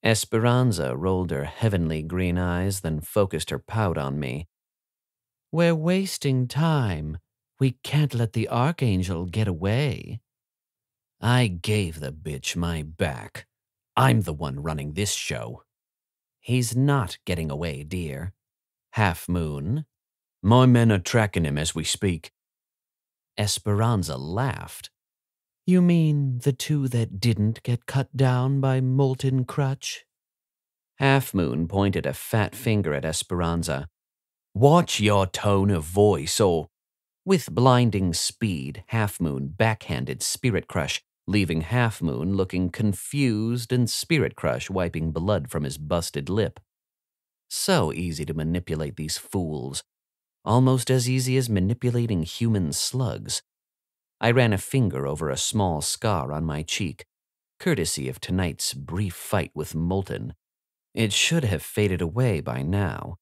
B: Esperanza rolled her heavenly green eyes, then focused her pout on me. "We're wasting time. We can't let the Archangel get away." I gave the bitch my back. I'm the one running this show. "He's not getting away, dear." "Half Moon." "My men are tracking him as we speak." Esperanza laughed. "You mean the two that didn't get cut down by Molten Crutch?" Half Moon pointed a fat finger at Esperanza. "Watch your tone of voice, or—" With blinding speed, Half Moon backhanded Spirit Crush, leaving Half Moon looking confused and Spirit Crush wiping blood from his busted lip. So easy to manipulate these fools. Almost as easy as manipulating human slugs. I ran a finger over a small scar on my cheek, courtesy of tonight's brief fight with Molten. It should have faded away by now.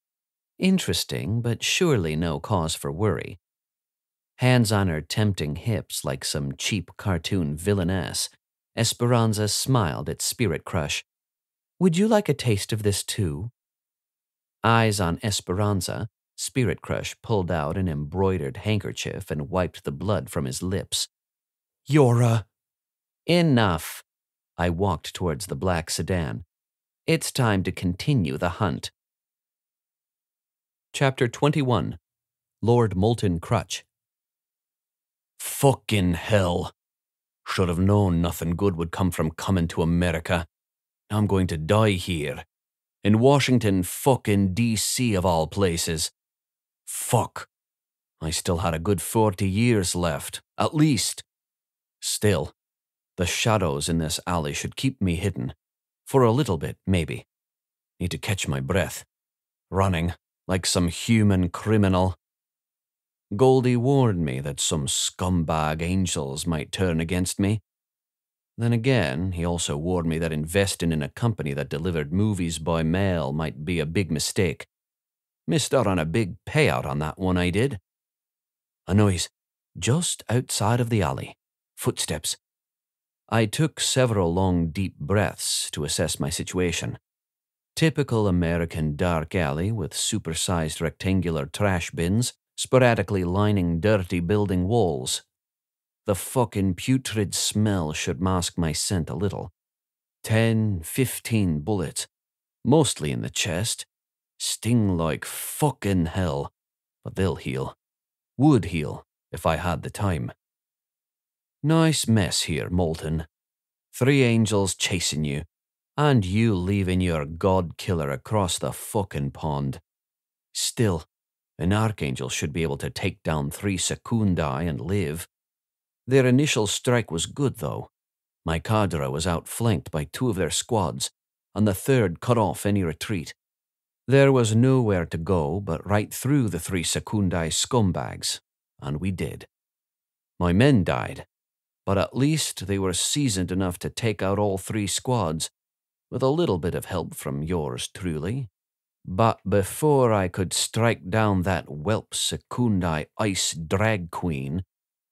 B: Interesting, but surely no cause for worry. Hands on her tempting hips like some cheap cartoon villainess, Esperanza smiled at Spirit Crush. "Would you like a taste of this too?" Eyes on Esperanza, Spirit Crush pulled out an embroidered handkerchief and wiped the blood from his lips. "You're Enough." I walked towards the black sedan. It's time to continue the hunt. Chapter 21. Lord Molten Crutch. Fucking hell. Should have known nothing good would come from coming to America. I'm going to die here. In Washington fucking D.C. of all places. Fuck. I still had a good 40 years left, at least. Still, the shadows in this alley should keep me hidden. For a little bit, maybe. Need to catch my breath. Running, like some human criminal. Goldie warned me that some scumbag angels might turn against me. Then again, he also warned me that investing in a company that delivered movies by mail might be a big mistake. Missed out on a big payout on that one, I did. A noise just outside of the alley. Footsteps. I took several long, deep breaths to assess my situation. Typical American dark alley with supersized rectangular trash bins sporadically lining dirty building walls. The fucking putrid smell should mask my scent a little. 10, 15 bullets, mostly in the chest. Sting like fucking hell, but they'll heal. Would heal if I had the time. Nice mess here, Molten. 3 angels chasing you, and you leaving your god killer across the fucking pond. Still, an archangel should be able to take down 3 secundii and live. Their initial strike was good, though. My cadre was outflanked by 2 of their squads, and the 3rd cut off any retreat. There was nowhere to go but right through the 3 secundii scumbags, and we did. My men died, but at least they were seasoned enough to take out all 3 squads, with a little bit of help from yours truly. But before I could strike down that whelp secundii ice drag queen,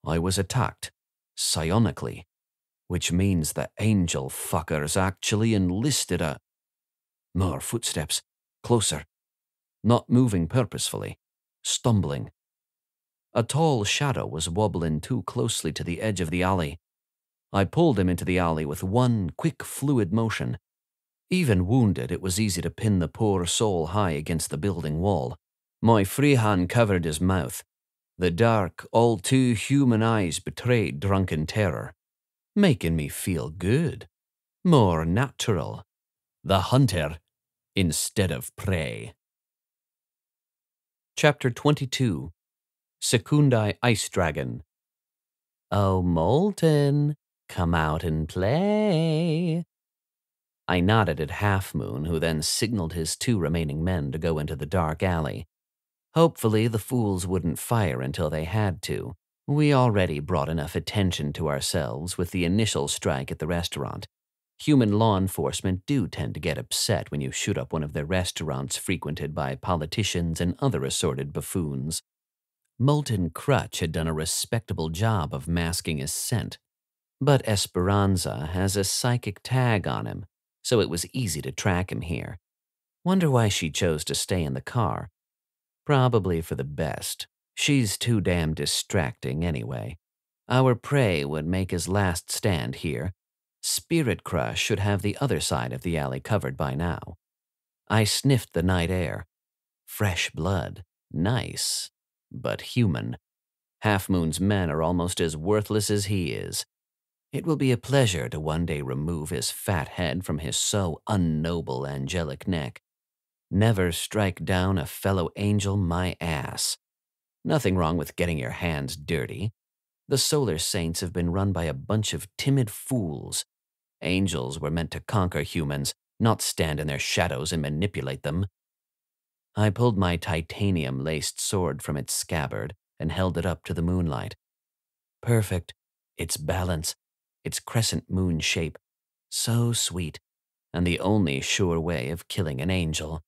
B: I was attacked, psionically, which means the angel fuckers actually enlisted a... More footsteps, closer, not moving purposefully, stumbling. A tall shadow was wobbling too closely to the edge of the alley. I pulled him into the alley with one quick fluid motion. Even wounded, it was easy to pin the poor soul high against the building wall. My free hand covered his mouth. The dark, all too human eyes betrayed drunken terror, making me feel good, more natural. The hunter instead of prey. Chapter 22. Secundii Ice Dragon. Oh, Molten, come out and play. I nodded at Half Moon, who then signaled his 2 remaining men to go into the dark alley. Hopefully, the fools wouldn't fire until they had to. We already brought enough attention to ourselves with the initial strike at the restaurant. Human law enforcement do tend to get upset when you shoot up one of their restaurants frequented by politicians and other assorted buffoons. Molten Crutch had done a respectable job of masking his scent, but Esperanza has a psychic tag on him, so it was easy to track him here. Wonder why she chose to stay in the car. Probably for the best. She's too damn distracting anyway. Our prey would make his last stand here. Spirit Crush should have the other side of the alley covered by now. I sniffed the night air. Fresh blood. Nice. But human. Half Moon's men are almost as worthless as he is. It will be a pleasure to one day remove his fat head from his so unnoble angelic neck. Never strike down a fellow angel my ass. Nothing wrong with getting your hands dirty. The Solar Saints have been run by a bunch of timid fools. Angels were meant to conquer humans, not stand in their shadows and manipulate them. I pulled my titanium-laced sword from its scabbard and held it up to the moonlight. Perfect. Its balance, its crescent moon shape. So sweet, and the only sure way of killing an angel.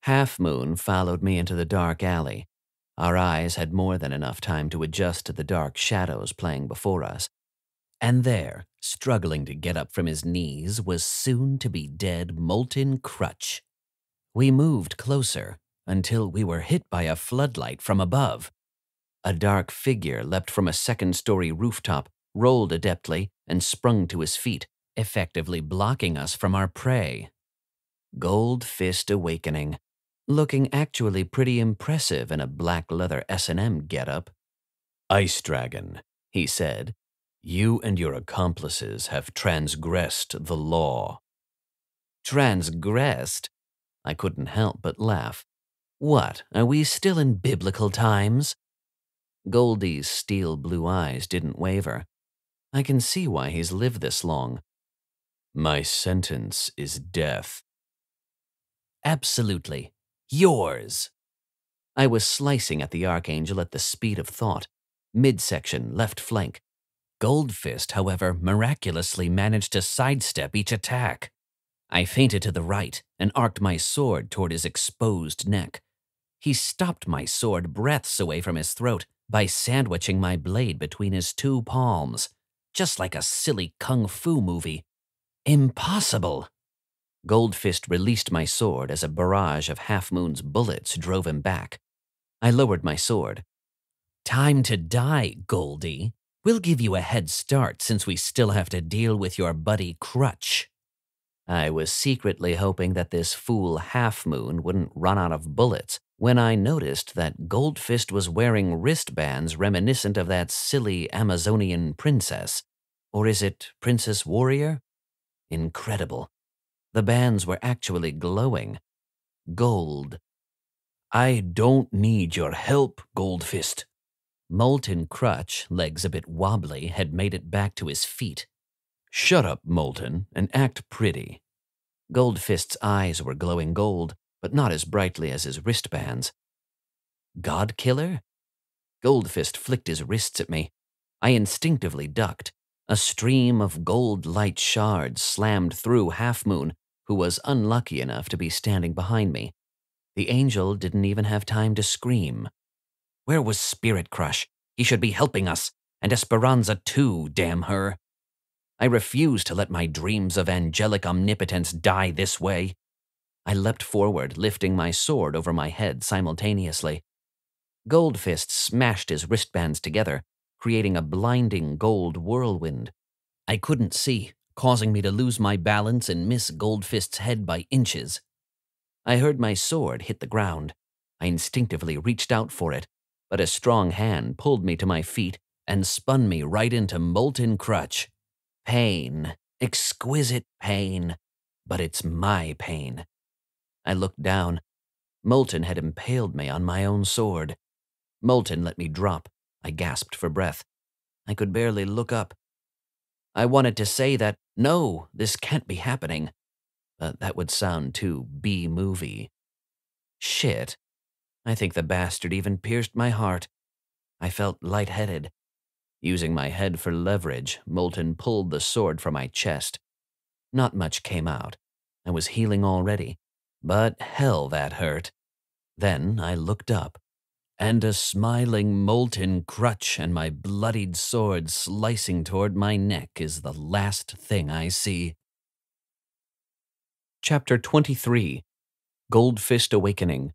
B: Half Moon followed me into the dark alley. Our eyes had more than enough time to adjust to the dark shadows playing before us. And there, struggling to get up from his knees, was soon-to-be-dead Molten Crutch. We moved closer until we were hit by a floodlight from above. A dark figure leapt from a second-story rooftop, rolled adeptly, and sprung to his feet, effectively blocking us from our prey. Gold Fist Awakening, looking actually pretty impressive in a black leather S&M getup. "Ice Dragon," he said, "you and your accomplices have transgressed the law." Transgressed? I couldn't help but laugh. What, are we still in biblical times? Goldie's steel blue eyes didn't waver. I can see why he's lived this long. "My sentence is death." "Absolutely. Yours." I was slicing at the Archangel at the speed of thought. Midsection, left flank. Goldfist, however, miraculously managed to sidestep each attack. I feinted to the right and arced my sword toward his exposed neck. He stopped my sword breaths away from his throat by sandwiching my blade between his 2 palms, just like a silly kung fu movie. Impossible! Goldfist released my sword as a barrage of Half Moon's bullets drove him back. I lowered my sword. "Time to die, Goldie. We'll give you a head start since we still have to deal with your buddy Crutch." I was secretly hoping that this fool Half Moon wouldn't run out of bullets when I noticed that Goldfist was wearing wristbands reminiscent of that silly Amazonian princess. Or is it Princess Warrior? Incredible. The bands were actually glowing. Gold. "I don't need your help, Goldfist." Molten Crutch, legs a bit wobbly, had made it back to his feet. "Shut up, Molten, and act pretty." Goldfist's eyes were glowing gold, but not as brightly as his wristbands. "God Killer?" Goldfist flicked his wrists at me. I instinctively ducked. A stream of gold light shards slammed through Half Moon, who was unlucky enough to be standing behind me. The angel didn't even have time to scream. Where was Spirit Crush? He should be helping us, and Esperanza too, damn her. I refused to let my dreams of angelic omnipotence die this way. I leapt forward, lifting my sword over my head simultaneously. Goldfist smashed his wristbands together, creating a blinding gold whirlwind. I couldn't see,
C: causing me to lose my balance and miss Goldfist's head by inches. I heard my sword hit the ground. I instinctively reached out for it, but a strong hand pulled me to my feet and spun me right into Molten Crutch. Pain, exquisite pain, but it's my pain. I looked down. Molten had impaled me on my own sword. Molten let me drop. I gasped for breath. I could barely look up. I wanted to say that, no, this can't be happening, but that would sound too B-movie. Shit. I think the bastard even pierced my heart. I felt lightheaded. Using my head for leverage, Molten pulled the sword from my chest. Not much came out. I was healing already, but hell, that hurt. Then I looked up, and a smiling Molten Crutch and my bloodied sword slicing toward my neck is the last thing I see.
B: Chapter 23, Goldfist Awakening.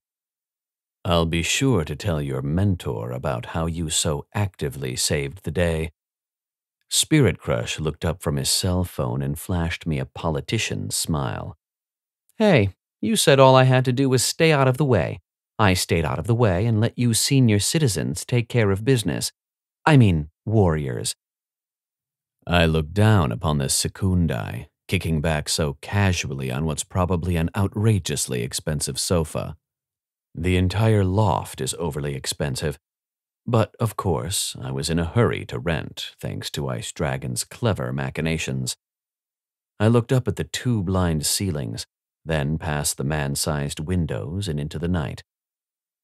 B: I'll be sure to tell your mentor about how you so actively saved the day. Spirit Crush looked up from his cell phone and flashed me a politician's smile. Hey, you said all I had to do was stay out of the way. I stayed out of the way and let you senior citizens take care of business. I mean, warriors. I looked down upon the Secundai, kicking back so casually on what's probably an outrageously expensive sofa. The entire loft is overly expensive, but of course I was in a hurry to rent thanks to Ice Dragon's clever machinations. I looked up at the two-blind ceilings, then past the man-sized windows and into the night.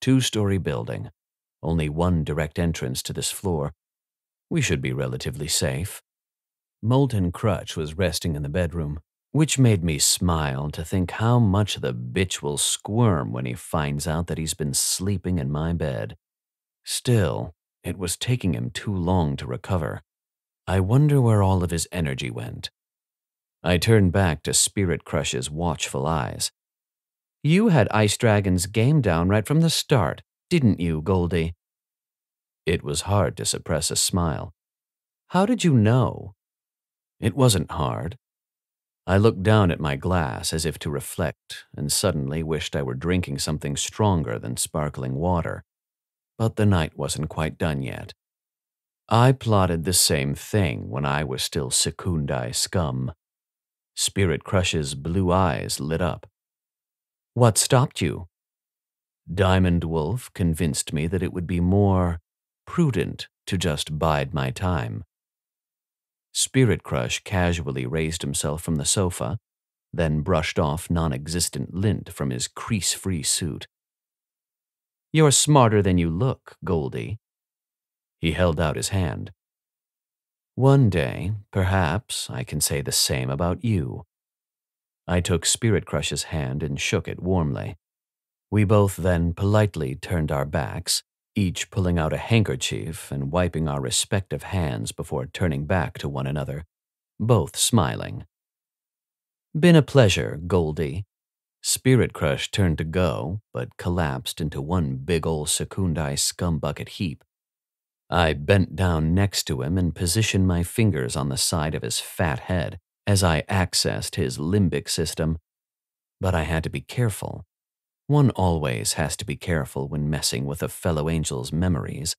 B: Two-story building, only one direct entrance to this floor. We should be relatively safe. Molten Crutch was resting in the bedroom, which made me smile to think how much the bitch will squirm when he finds out that he's been sleeping in my bed. Still, it was taking him too long to recover. I wonder where all of his energy went. I turned back to Spirit Crush's watchful eyes. You had Ice Dragon's game down right from the start, didn't you, Goldie? It was hard to suppress a smile. How did you know? It wasn't hard. I looked down at my glass as if to reflect and suddenly wished I were drinking something stronger than sparkling water. But the night wasn't quite done yet. I plotted the same thing when I was still Secundai scum. Spirit Crush's blue eyes lit up. What stopped you? Diamond Wolf convinced me that it would be more prudent to just bide my time. Spirit Crush casually raised himself from the sofa, then brushed off non-existent lint from his crease-free suit. You're smarter than you look, Goldie. He held out his hand. One day, perhaps, I can say the same about you. I took Spirit Crush's hand and shook it warmly. We both then politely turned our backs, each pulling out a handkerchief and wiping our respective hands before turning back to one another, both smiling. Been a pleasure, Goldie. Spirit Crush turned to go, but collapsed into one big ol' Secundai scumbucket heap. I bent down next to him and positioned my fingers on the side of his fat head as I accessed his limbic system. But I had to be careful. One always has to be careful when messing with a fellow angel's memories.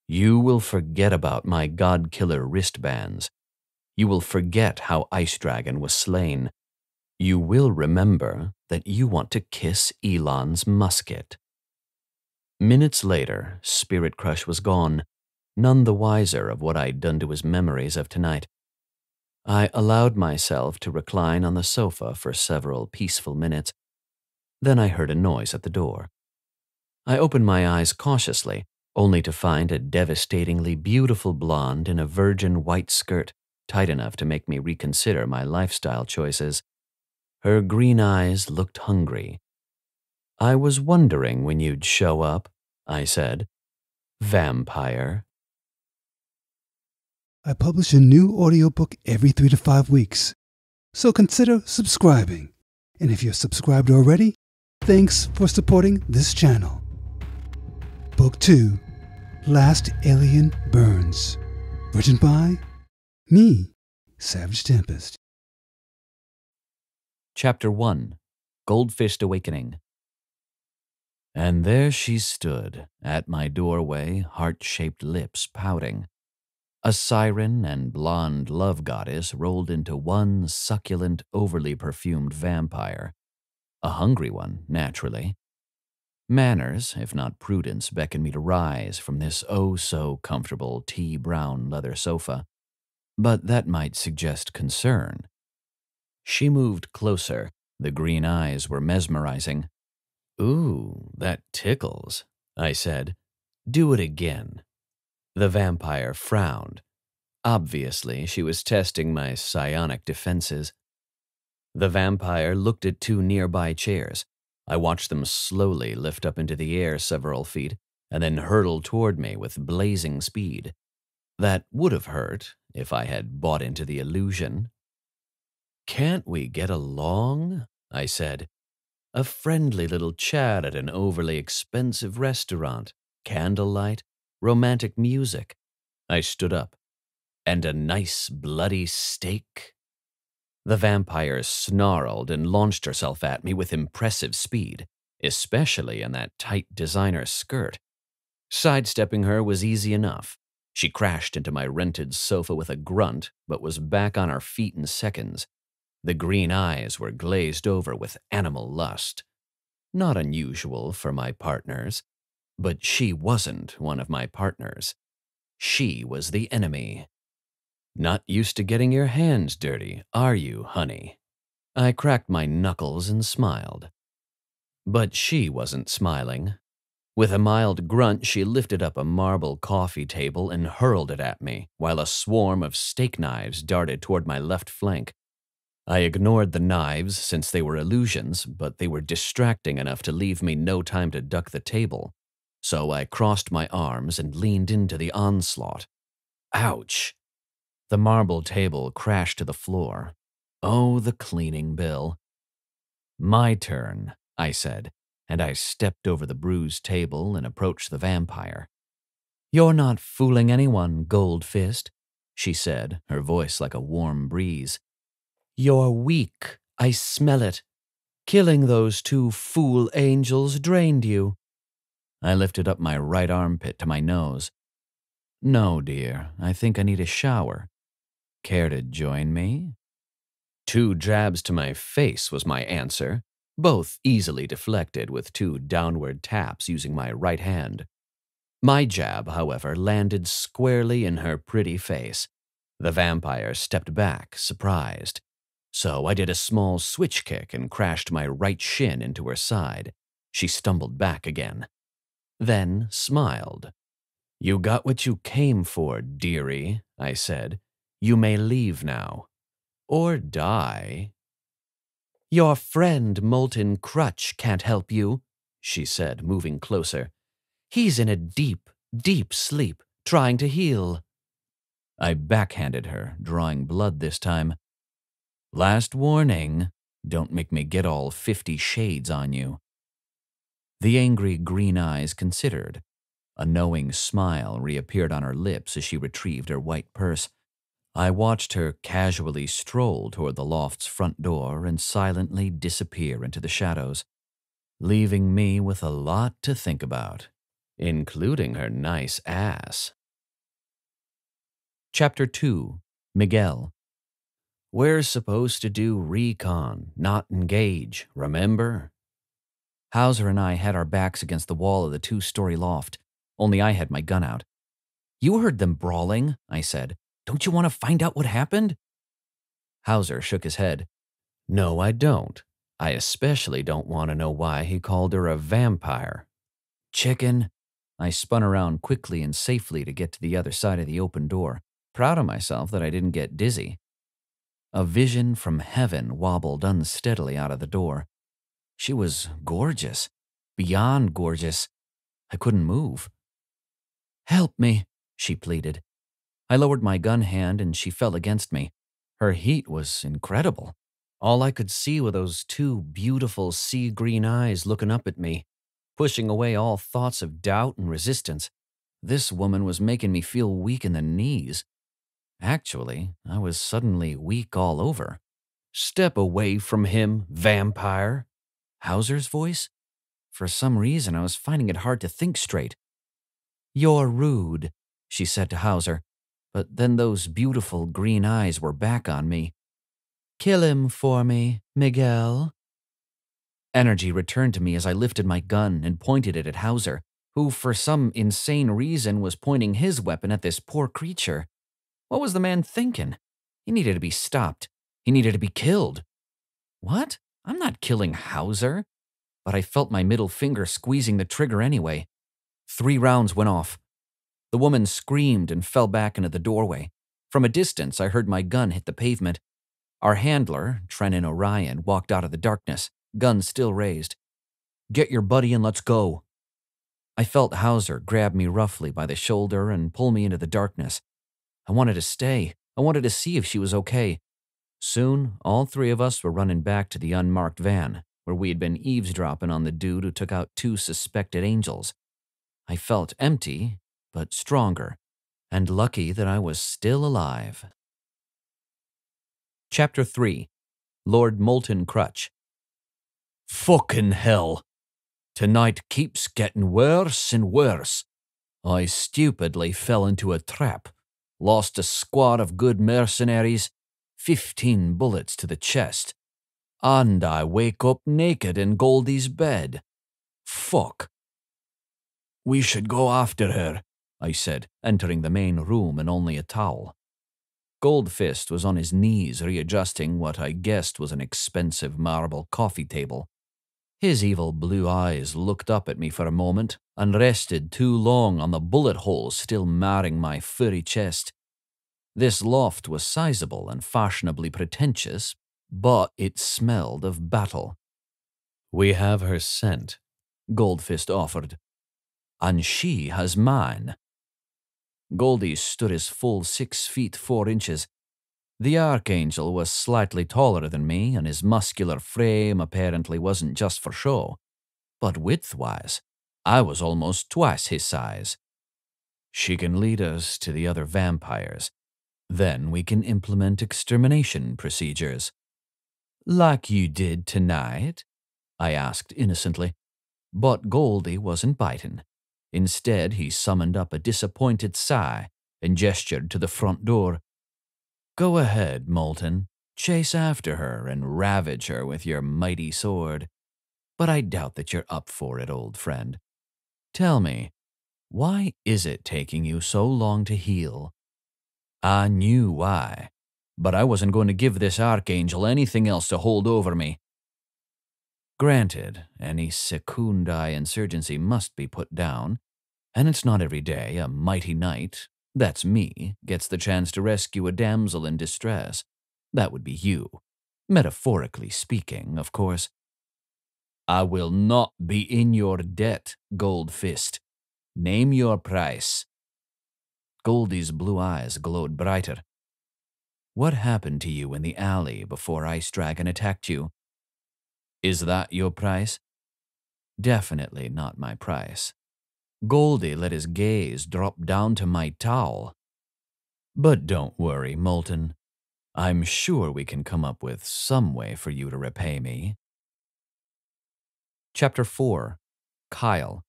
B: You will forget about my god-killer wristbands. You will forget how Ice Dragon was slain. You will remember that you want to kiss Elon's musket. Minutes later, Spirit Crush was gone, none the wiser of what I'd done to his memories of tonight. I allowed myself to recline on the sofa for several peaceful minutes. Then I heard a noise at the door. I opened my eyes cautiously, only to find a devastatingly beautiful blonde in a virgin white skirt, tight enough to make me reconsider my lifestyle choices. Her green eyes looked hungry. I was wondering when you'd show up, I said. Vampire.
A: I publish a new audiobook every 3 to 5 weeks, so consider subscribing. And if you're subscribed already, thanks for supporting this channel. Book 2, Last Alien Burns. Written by me, Savage Tempest.
C: Chapter 1, Goldfish Awakening. And there she stood, at my doorway, heart-shaped lips pouting. A siren and blonde love goddess rolled into one succulent, overly perfumed vampire. A hungry one, naturally. Manners, if not prudence, beckoned me to rise from this oh-so-comfortable tea-brown leather sofa. But that might suggest concern. She moved closer. The green eyes were mesmerizing. "Ooh, that tickles," I said. "Do it again." The vampire frowned. Obviously, she was testing my psionic defenses. The vampire looked at two nearby chairs. I watched them slowly lift up into the air several feet and then hurtle toward me with blazing speed. That would have hurt if I had bought into the illusion. "Can't we get along?" I said. "A friendly little chat at an overly expensive restaurant, candlelight, romantic music." I stood up. "And a nice bloody steak?" The vampire snarled and launched herself at me with impressive speed, especially in that tight designer skirt. Sidestepping her was easy enough. She crashed into my rented sofa with a grunt, but was back on her feet in seconds. The green eyes were glazed over with animal lust. Not unusual for my partners, but she wasn't one of my partners. She was the enemy. "Not used to getting your hands dirty, are you, honey?" I cracked my knuckles and smiled. But she wasn't smiling. With a mild grunt, she lifted up a marble coffee table and hurled it at me, while a swarm of steak knives darted toward my left flank. I ignored the knives since they were illusions, but they were distracting enough to leave me no time to duck the table. So I crossed my arms and leaned into the onslaught. Ouch! The marble table crashed to the floor. Oh, the cleaning bill. "My turn," I said, and I stepped over the bruised table and approached the vampire. "You're not fooling anyone, Gold Fist," she said, her voice like a warm breeze. "You're weak. I smell it. Killing those two fool angels drained you." I lifted up my right armpit to my nose. "No, dear, I think I need a shower. Care to join me?" 2 jabs to my face was my answer, both easily deflected with 2 downward taps using my right hand. My jab, however, landed squarely in her pretty face. The vampire stepped back, surprised. So I did a small switch kick and crashed my right shin into her side. She stumbled back again. Then smiled. "You got what you came for, dearie," I said. "You may leave now. Or die." "Your friend Molten Crutch can't help you," she said, moving closer. "He's in a deep, deep sleep, trying to heal." I backhanded her, drawing blood this time. "Last warning, don't make me get all 50 shades on you." The angry green eyes considered. A knowing smile reappeared on her lips as she retrieved her white purse. I watched her casually stroll toward the loft's front door and silently disappear into the shadows, leaving me with a lot to think about, including her nice ass. Chapter 2, Miguel. "We're supposed to do recon, not engage, remember?" Hauser and I had our backs against the wall of the 2-story loft. Only I had my gun out. "You heard them brawling," I said. "Don't you want to find out what happened?" Hauser shook his head. "No, I don't. I especially don't want to know why he called her a vampire." "Chicken." I spun around quickly and safely to get to the other side of the open door, proud of myself that I didn't get dizzy. A vision from heaven wobbled unsteadily out of the door. She was gorgeous, beyond gorgeous. I couldn't move. "Help me," she pleaded. I lowered my gun hand and she fell against me. Her heat was incredible. All I could see were those 2 beautiful sea green eyes looking up at me, pushing away all thoughts of doubt and resistance. This woman was making me feel weak in the knees. Actually, I was suddenly weak all over. Step away from him, vampire. Hauser's voice? For some reason, I was finding it hard to think straight. You're rude, she said to Hauser, but then those beautiful green eyes were back on me. Kill him for me, Miguel. Energy returned to me as I lifted my gun and pointed it at Hauser, who for some insane reason was pointing his weapon at this poor creature. What was the man thinking? He needed to be stopped. He needed to be killed. What? I'm not killing Hauser. But I felt my middle finger squeezing the trigger anyway. 3 rounds went off. The woman screamed and fell back into the doorway. From a distance, I heard my gun hit the pavement. Our handler, Trennan Orion, walked out of the darkness, gun still raised. Get your buddy and let's go. I felt Hauser grab me roughly by the shoulder and pull me into the darkness. I wanted to stay. I wanted to see if she was okay. Soon, all 3 of us were running back to the unmarked van, where we had been eavesdropping on the dude who took out 2 suspected angels. I felt empty, but stronger, and lucky that I was still alive. Chapter 3. Lord Molten Crutch. Fucking hell. Tonight keeps getting worse and worse. I stupidly fell into a trap, lost a squad of good mercenaries, 15 bullets to the chest, and I wake up naked in Goldie's bed. Fuck. We should go after her, I said, entering the main room in only a towel. Goldfist was on his knees readjusting what I guessed was an expensive marble coffee table. His evil blue eyes looked up at me for a moment and rested too long on the bullet holes still marring my furry chest. This loft was sizable and fashionably pretentious, but it smelled of battle. We have her scent, Goldfist offered, and she has mine. Goldie stood his full 6 feet 4 inches. The Archangel was slightly taller than me, and his muscular frame apparently wasn't just for show. But width-wise, I was almost twice his size. She can lead us to the other vampires. Then we can implement extermination procedures. Like you did tonight? I asked innocently. But Goldie wasn't biting. Instead, he summoned up a disappointed sigh and gestured to the front door. Go ahead, Molten. Chase after her and ravage her with your mighty sword. But I doubt that you're up for it, old friend. Tell me, why is it taking you so long to heal? I knew why, but I wasn't going to give this Archangel anything else to hold over me. Granted, any secundii insurgency must be put down, and it's not every day a mighty knight, that's me, gets the chance to rescue a damsel in distress. That would be you. Metaphorically speaking, of course. I will not be in your debt, Goldfist. Name your price. Goldie's blue eyes glowed brighter. What happened to you in the alley before Ice Dragon attacked you? Is that your price? Definitely not my price. Goldie let his gaze drop down to my towel. But don't worry, Molten. I'm sure we can come up with some way for you to repay me. Chapter 4. Kyle.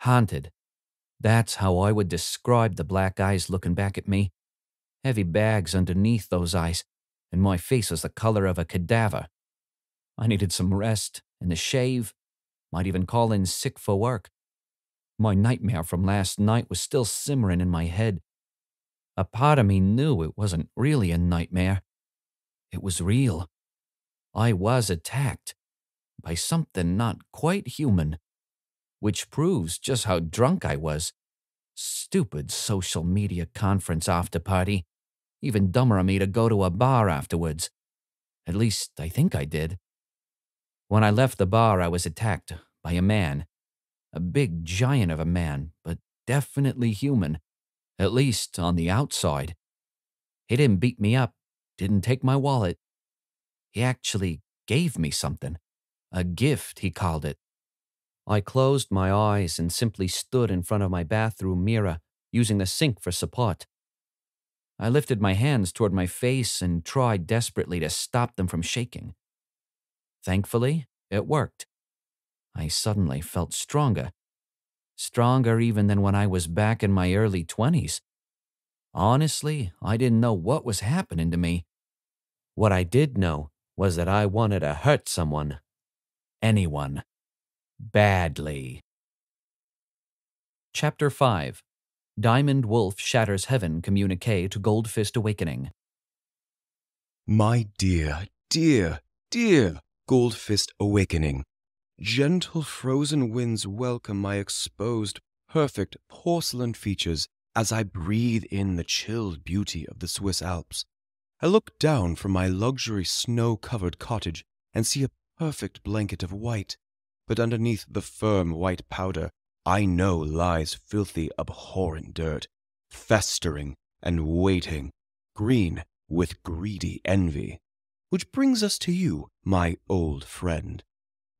C: Haunted. That's how I would describe the black eyes looking back at me. Heavy bags underneath those eyes, and my face was the color of a cadaver. I needed some rest and a shave. Might even call in sick for work. My nightmare from last night was still simmering in my head. A part of me knew it wasn't really a nightmare. It was real. I was attacked by something not quite human, which proves just how drunk I was. Stupid social media conference after party. Even dumber of me to go to a bar afterwards. At least, I think I did. When I left the bar, I was attacked by a man. A big giant of a man, but definitely human. At least on the outside. He didn't beat me up, didn't take my wallet. He actually gave me something. A gift, he called it. I closed my eyes and simply stood in front of my bathroom mirror, using the sink for support.
B: I lifted my hands toward my face and tried desperately to stop them from shaking. Thankfully, it worked. I suddenly felt stronger. Stronger even than when I was back in my early 20s. Honestly, I didn't know what was happening to me. What I did know was that I wanted to hurt someone. Anyone. Badly. Chapter 5. Diamond Wolf Shatters Heaven Communique to Goldfist Awakening.
D: My dear, dear, dear Goldfist Awakening, gentle frozen winds welcome my exposed, perfect porcelain features as I breathe in the chilled beauty of the Swiss Alps. I look down from my luxury snow-covered cottage and see a perfect blanket of white, but underneath the firm white powder I know lies filthy, abhorrent dirt, festering and waiting, green with greedy envy. Which brings us to you, my old friend.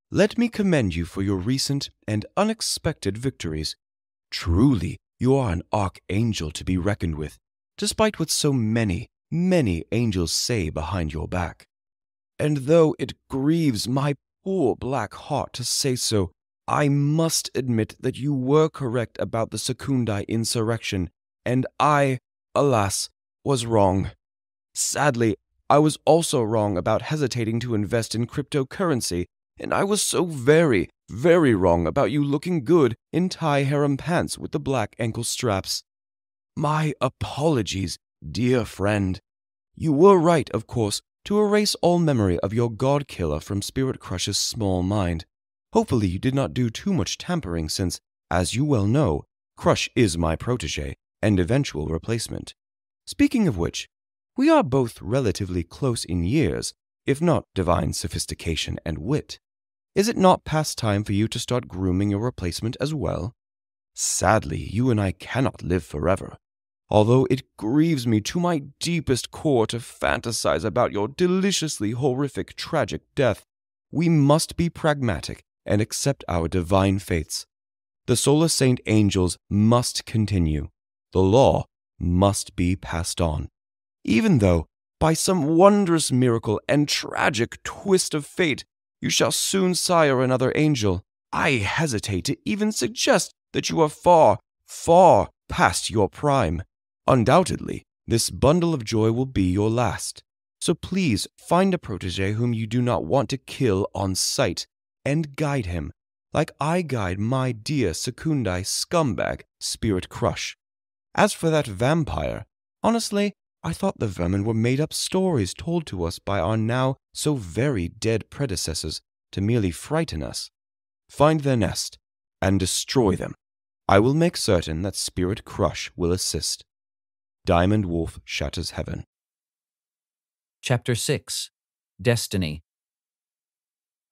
D: Let me commend you for your recent and unexpected victories. Truly, you are an archangel to be reckoned with, despite what so many angels say behind your back. And though it grieves my poor black heart to say so, I must admit that you were correct about the Secundii insurrection, and I, alas, was wrong. Sadly, I was also wrong about hesitating to invest in cryptocurrency, and I was so very, very wrong about you looking good in tie harem pants with the black ankle straps. My apologies, dear friend. You were right, of course, to erase all memory of your god-killer from Spirit Crush's small mind. Hopefully you did not do too much tampering since, as you well know, Crush is my protege and eventual replacement. Speaking of which, we are both relatively close in years, if not divine sophistication and wit. Is it not past time for you to start grooming your replacement as well? Sadly, you and I cannot live forever. Although it grieves me to my deepest core to fantasize about your deliciously horrific, tragic death, we must be pragmatic and accept our divine fates. The Solar Saint angels must continue. The law must be passed on. Even though, by some wondrous miracle and tragic twist of fate, you shall soon sire another angel, I hesitate to even suggest that you are far, far past your prime. Undoubtedly, this bundle of joy will be your last. So please find a protege whom you do not want to kill on sight, and guide him, like I guide my dear Secundii scumbag, Spirit Crush. As for that vampire, honestly, I thought the vermin were made-up stories told to us by our now so very dead predecessors to merely frighten us. Find their nest, and destroy them. I will make certain that Spirit Crush will assist. Diamond Wolf Shatters Heaven.
B: Chapter 6. Destiny.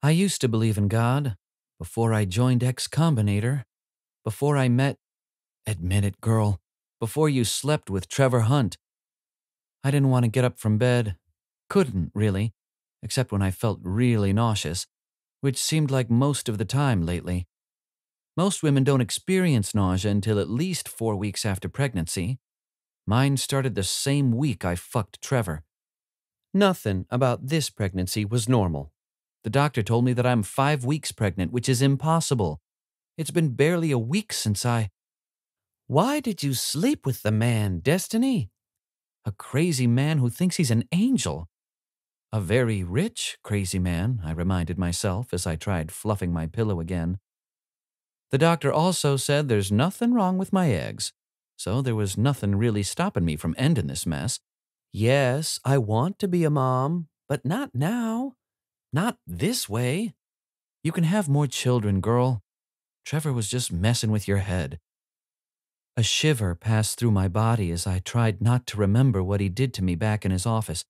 B: I used to believe in God before I joined X Combinator, before I met, admit it, girl, before you slept with Trevor Hunt. I didn't want to get up from bed. Couldn't, really, except when I felt really nauseous, which seemed like most of the time lately. Most women don't experience nausea until at least 4 weeks after pregnancy. Mine started the same week I fucked Trevor. Nothing about this pregnancy was normal. The doctor told me that I'm 5 weeks pregnant, which is impossible. It's been barely a week since I... Why did you sleep with the man, Destiny? A crazy man who thinks he's an angel. A very rich, crazy man, I reminded myself as I tried fluffing my pillow again. The doctor also said there's nothing wrong with my eggs, so there was nothing really stopping me from ending this mess. Yes, I want to be a mom, but not now. Not this way. You can have more children, girl. Trevor was just messing with your head. A shiver passed through my body as I tried not to remember what he did to me back in his office.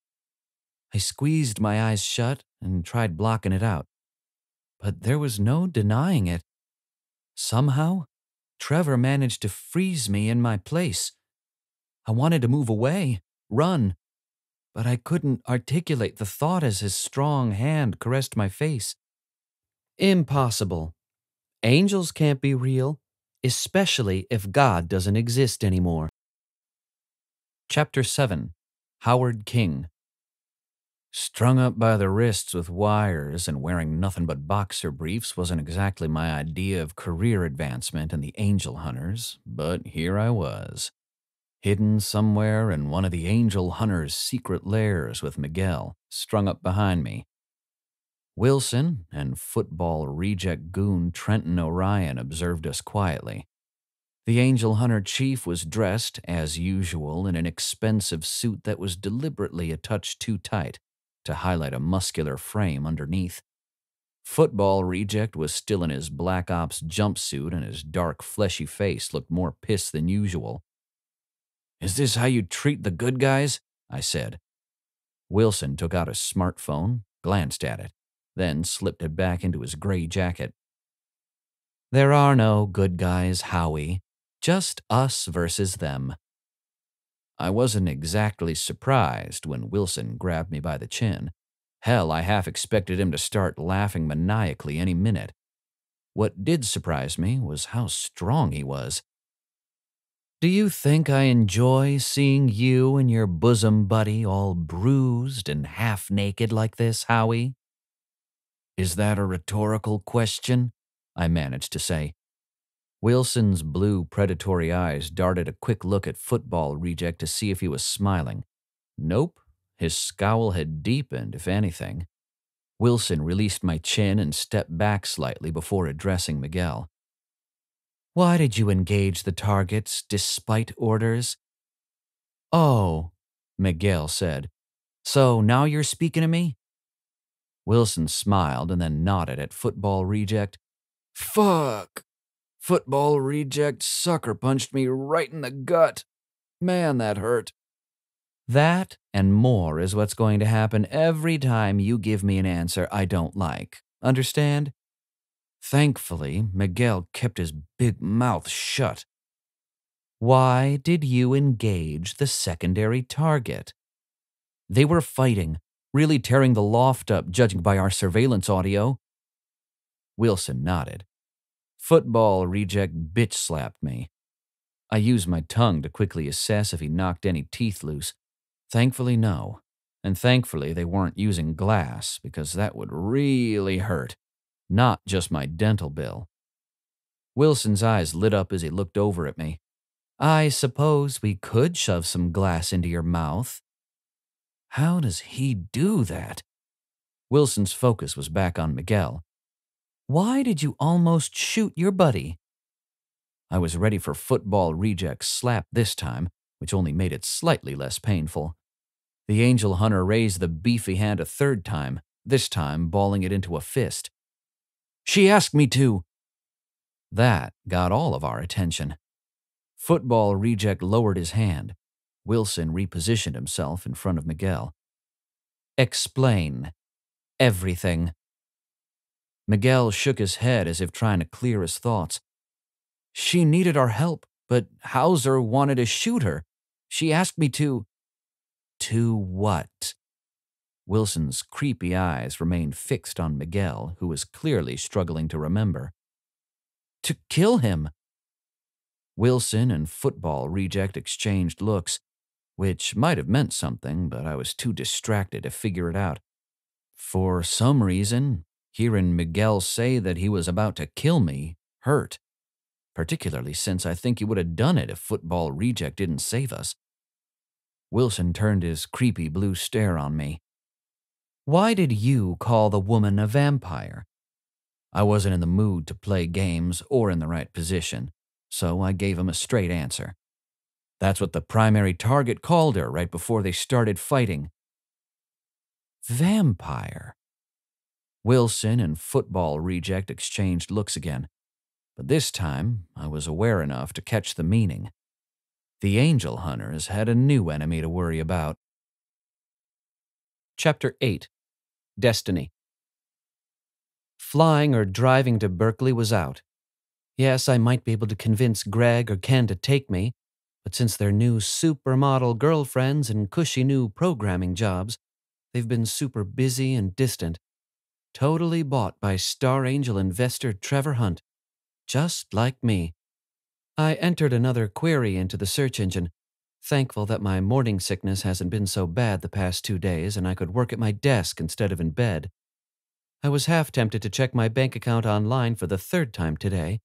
B: I squeezed my eyes shut and tried blocking it out. But there was no denying it. Somehow, Trevor managed to freeze me in my place. I wanted to move away, run, but I couldn't articulate the thought as his strong hand caressed my face. Impossible. Angels can't be real, especially if God doesn't exist anymore.
C: Chapter 7. Howard King. Strung up by the wrists with wires and wearing nothing but boxer briefs wasn't exactly my idea of career advancement in the Angel Hunters, but here I was, hidden somewhere in one of the Angel Hunters' secret lairs with Miguel strung up behind me. Wilson and football reject goon Trenton Orion observed us quietly. The Angel Hunter chief was dressed, as usual, in an expensive suit that was deliberately a touch too tight to highlight a muscular frame underneath. Football reject was still in his Black Ops jumpsuit, and his dark, fleshy face looked more pissed than usual. "Is this how you treat the good guys?" I said. Wilson took out his smartphone, glanced at it, then slipped it back into his gray jacket. "There are no good guys, Howie. Just us versus them." I wasn't exactly surprised when Wilson grabbed me by the chin. Hell, I half expected him to start laughing maniacally any minute. What did surprise me was how strong he was. "Do you think I enjoy seeing you and your bosom buddy all bruised and half naked like this, Howie?" "Is that a rhetorical question?" I managed to say. Wilson's blue predatory eyes darted a quick look at football reject to see if he was smiling. Nope, his scowl had deepened, if anything. Wilson released my chin and stepped back slightly before addressing Miguel. "Why did you engage the targets despite orders?" "Oh," Miguel said. "So now you're speaking to me?" Wilson smiled and then nodded at football reject. "Fuck! Football reject sucker punched me right in the gut. Man, that hurt." "That and more is what's going to happen every time you give me an answer I don't like. Understand?" Thankfully, Miguel kept his big mouth shut. "Why did you engage the secondary target?" "They were fighting, really tearing the loft up, judging by our surveillance audio." Wilson nodded. Football reject bitch slapped me. I used my tongue to quickly assess if he knocked any teeth loose. Thankfully, no. And thankfully, they weren't using glass, because that would really hurt. Not just my dental bill. Wilson's eyes lit up as he looked over at me. "I suppose we could shove some glass into your mouth." "How does he do that?" Wilson's focus was back on Miguel. "Why did you almost shoot your buddy?" I was ready for football reject's slap this time, which only made it slightly less painful. The Angel Hunter raised the beefy hand a third time, this time balling it into a fist. "She asked me to." That got all of our attention. Football reject lowered his hand. Wilson repositioned himself in front of Miguel. "Explain. Everything." Miguel shook his head as if trying to clear his thoughts. "She needed our help, but Hauser wanted to shoot her. She asked me to." "To what?" Wilson's creepy eyes remained fixed on Miguel, who was clearly struggling to remember. "To kill him." Wilson and football reject exchanged looks, which might have meant something, but I was too distracted to figure it out. For some reason, hearing Miguel say that he was about to kill me hurt, particularly since I think he would have done it if football reject didn't save us. Wilson turned his creepy blue stare on me. "Why did you call the woman a vampire?" I wasn't in the mood to play games or in the right position, so I gave him a straight answer. "That's what the primary target called her right before they started fighting." "Vampire?" Wilson and football reject exchanged looks again, but this time I was aware enough to catch the meaning. The Angel Hunters had a new enemy to worry about. Chapter 8. Destiny. Flying or driving to Berkeley was out. Yes, I might be able to convince Greg or Ken to take me, but since they're new supermodel girlfriends and cushy new programming jobs, they've been super busy and distant. Totally bought by Star Angel investor Trevor Hunt. Just like me. I entered another query into the search engine.
B: Thankful that my morning sickness hasn't been so bad the past 2 days and I could work at my desk instead of in bed. I was half tempted to check my bank account online for the 3rd time today,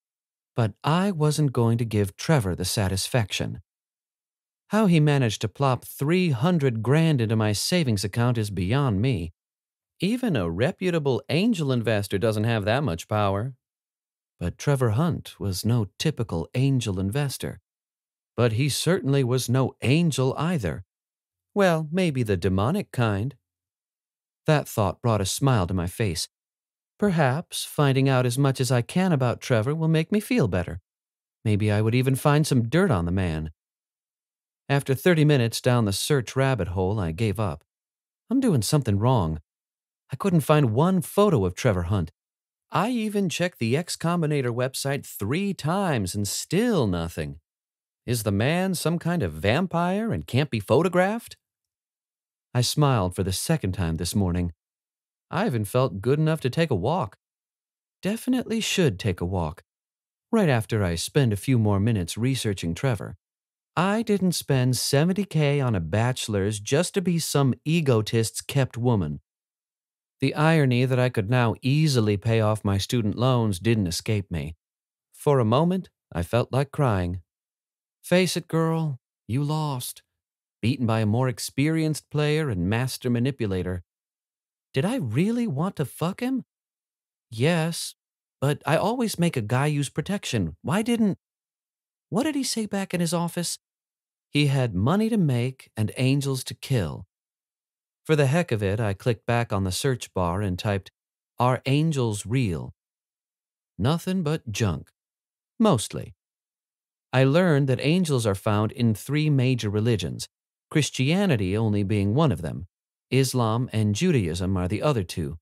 B: but I wasn't going to give Trevor the satisfaction. How he managed to plop 300 grand into my savings account is beyond me. Even a reputable angel investor doesn't have that much power. But Trevor Hunt was no typical angel investor. But he certainly was no angel either. Well, maybe the demonic kind. That thought brought a smile to my face. Perhaps finding out as much as I can about Trevor will make me feel better. Maybe I would even find some dirt on the man. After 30 minutes down the search rabbit hole, I gave up. I'm doing something wrong. I couldn't find one photo of Trevor Hunt. I even checked the X Combinator website 3 times and still nothing. Is the man some kind of vampire and can't be photographed? I smiled for the 2nd time this morning. I even felt good enough to take a walk. Definitely should take a walk. Right after I spend a few more minutes researching Trevor. I didn't spend $70K on a bachelor's just to be some egotist's kept woman. The irony that I could now easily pay off my student loans didn't escape me. For a moment, I felt like crying. Face it, girl, you lost. Beaten by a more experienced player and master manipulator. Did I really want to fuck him? Yes, but I always make a guy use protection. What did he say back in his office? He had money to make and angels to kill. For the heck of it, I clicked back on the search bar and typed, "Are angels real?" Nothing but junk. Mostly. I learned that angels are found in 3 major religions, Christianity only being one of them. Islam and Judaism are the other 2.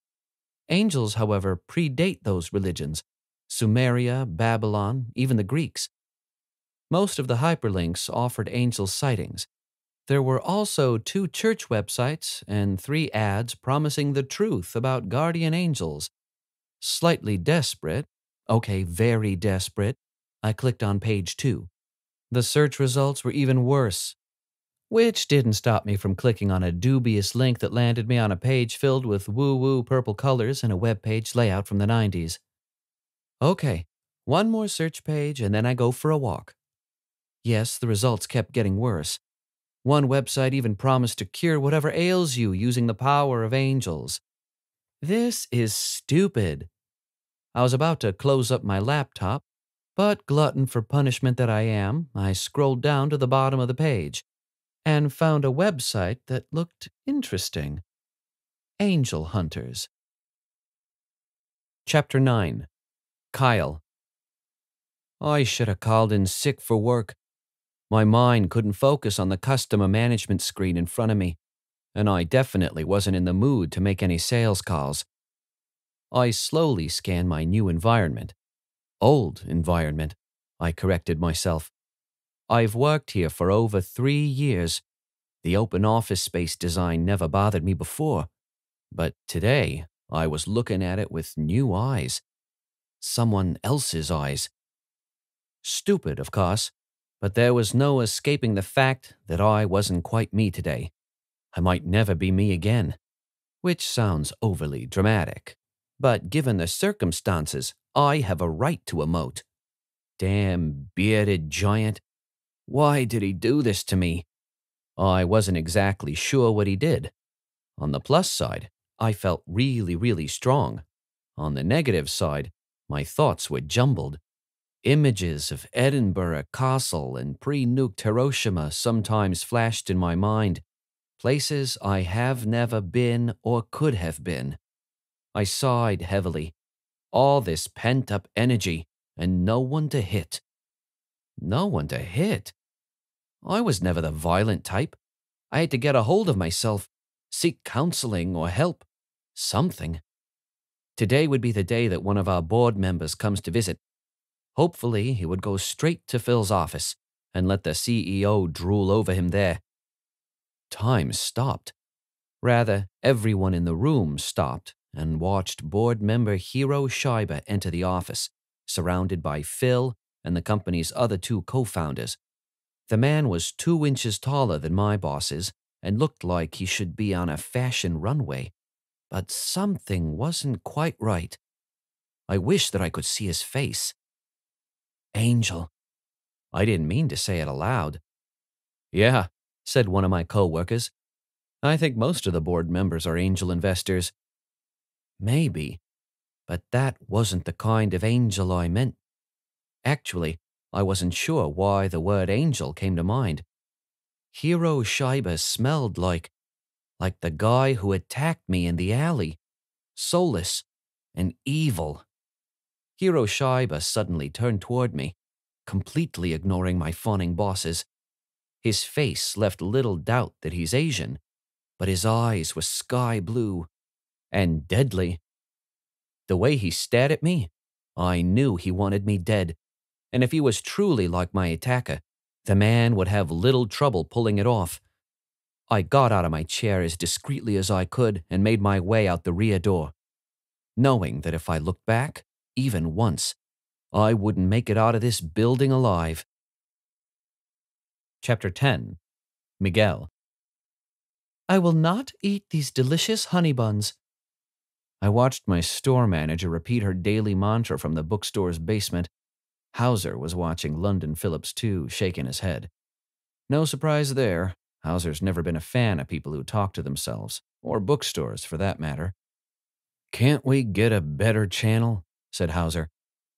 B: Angels, however, predate those religions, Sumeria, Babylon, even the Greeks. Most of the hyperlinks offered angel sightings. There were also 2 church websites and 3 ads promising the truth about guardian angels. Slightly desperate, very desperate, I clicked on page 2. The search results were even worse, which didn't stop me from clicking on a dubious link that landed me on a page filled with woo-woo purple colors and a web page layout from the 90s. Okay, one more search page and then I go for a walk. Yes, the results kept getting worse. One website even promised to cure whatever ails you using the power of angels. This is stupid. I was about to close up my laptop, but glutton for punishment that I am, I scrolled down to the bottom of the page and found a website that looked interesting. Angel Hunters. Chapter 9. Kyle. I should have called in sick for work. My mind couldn't focus on the customer management screen in front of me, and I definitely wasn't in the mood to make any sales calls. I slowly scanned my new environment. Old environment, I corrected myself. I've worked here for over 3 years. The open office space design never bothered me before, but today I was looking at it with new eyes. Someone else's eyes. Stupid, of course, but there was no escaping the fact that I wasn't quite me today. I might never be me again, which sounds overly dramatic. But given the circumstances, I have a right to emote. Damn bearded giant. Why did he do this to me? I wasn't exactly sure what he did. On the plus side, I felt really strong. On the negative side, my thoughts were jumbled. Images of Edinburgh Castle and pre-nuked Hiroshima sometimes flashed in my mind. Places I have never been or could have been. I sighed heavily. All this pent-up energy and no one to hit. No one to hit? I was never the violent type. I had to get a hold of myself, seek counseling or help. Something. Today would be the day that one of our board members comes to visit. Hopefully, he would go straight to Phil's office and let the CEO drool over him there. Time stopped. Rather, everyone in the room stopped and watched board member Hiro Shiba enter the office, surrounded by Phil and the company's other 2 co-founders. The man was 2 inches taller than my bosses and looked like he should be on a fashion runway, but something wasn't quite right. I wished that I could see his face. Angel. I didn't mean to say it aloud. Yeah, said one of my co-workers. I think most of the board members are angel investors. Maybe, but that wasn't the kind of angel I meant. Actually, I wasn't sure why the word angel came to mind. Hero Shiba smelled like the guy who attacked me in the alley, soulless and evil. Hero Shiba suddenly turned toward me, completely ignoring my fawning bosses. His face left little doubt that he's Asian, but his eyes were sky blue and deadly. The way he stared at me, I knew he wanted me dead, and if he was truly like my attacker, the man would have little trouble pulling it off. I got out of my chair as discreetly as I could and made my way out the rear door, knowing that if I looked back, even once, I wouldn't make it out of this building alive. Chapter 10. Miguel. I will not eat these delicious honey buns. I watched my store manager repeat her daily mantra from the bookstore's basement. Hauser was watching London Phillips too, shaking his head. No surprise there. Hauser's never been a fan of people who talk to themselves, or bookstores for that matter. Can't we get a better channel? Said Hauser.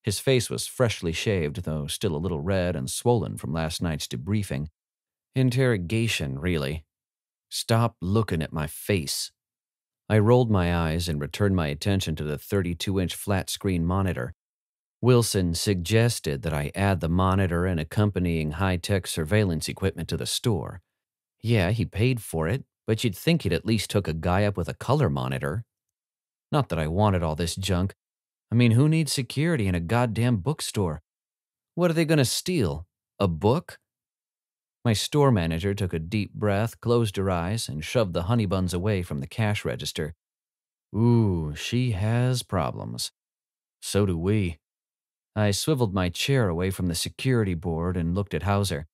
B: His face was freshly shaved, though still a little red and swollen from last night's debriefing. Interrogation, really. Stop looking at my face. I rolled my eyes and returned my attention to the 32-inch flat-screen monitor. Wilson suggested that I add the monitor and accompanying high-tech surveillance equipment to the store. Yeah, he paid for it, but you'd think he'd at least hook a guy up with a color monitor. Not that I wanted all this junk. I mean, who needs security in a goddamn bookstore? What are they going to steal? A book? My store manager took a deep breath, closed her eyes, and shoved the honey buns away from the cash register. Ooh, she has problems. So do we. I swiveled my chair away from the security board and looked at Hauser.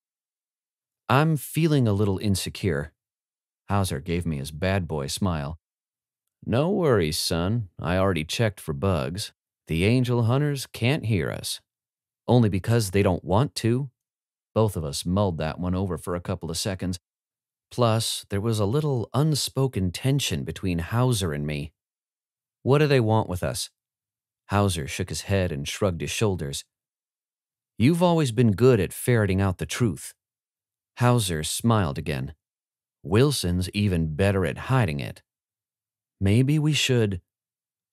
B: I'm feeling a little insecure. Hauser gave me his bad boy smile. No worries, son. I already checked for bugs. The angel hunters can't hear us. Only because they don't want to. Both of us mulled that one over for a couple of seconds. Plus, there was a little unspoken tension between Hauser and me. What do they want with us? Hauser shook his head and shrugged his shoulders. You've always been good at ferreting out the truth. Hauser smiled again. Wilson's even better at hiding it. Maybe we should.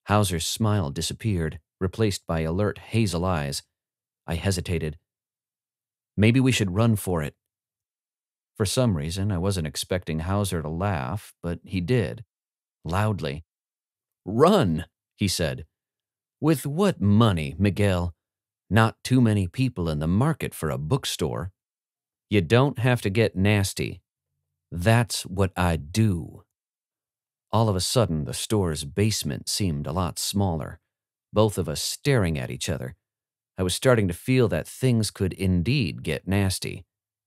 B: Hauser's smile disappeared, replaced by alert hazel eyes. I hesitated. Maybe we should run for it. For some reason, I wasn't expecting Hauser to laugh, but he did. Loudly. Run, he said. With what money, Miguel? Not too many people in the market for a bookstore. You don't have to get nasty. That's what I do. All of a sudden, the store's basement seemed a lot smaller, both of us staring at each other. I was starting to feel that things could indeed get nasty,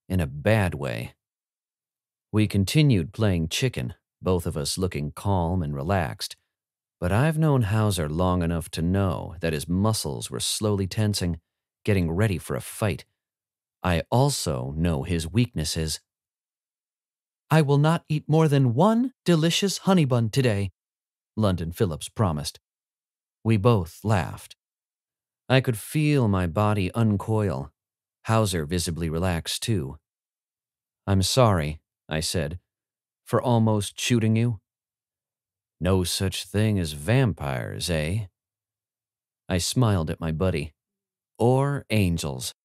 B: in a bad way. We continued playing chicken, both of us looking calm and relaxed, but I've known Hauser long enough to know that his muscles were slowly tensing, getting ready for a fight. I also know his weaknesses. I will not eat more than one delicious honey bun today, London Phillips promised. We both laughed. I could feel my body uncoil. Hauser visibly relaxed too. I'm sorry, I said, for almost shooting you. No such thing as vampires, eh? I smiled at my buddy. Or angels.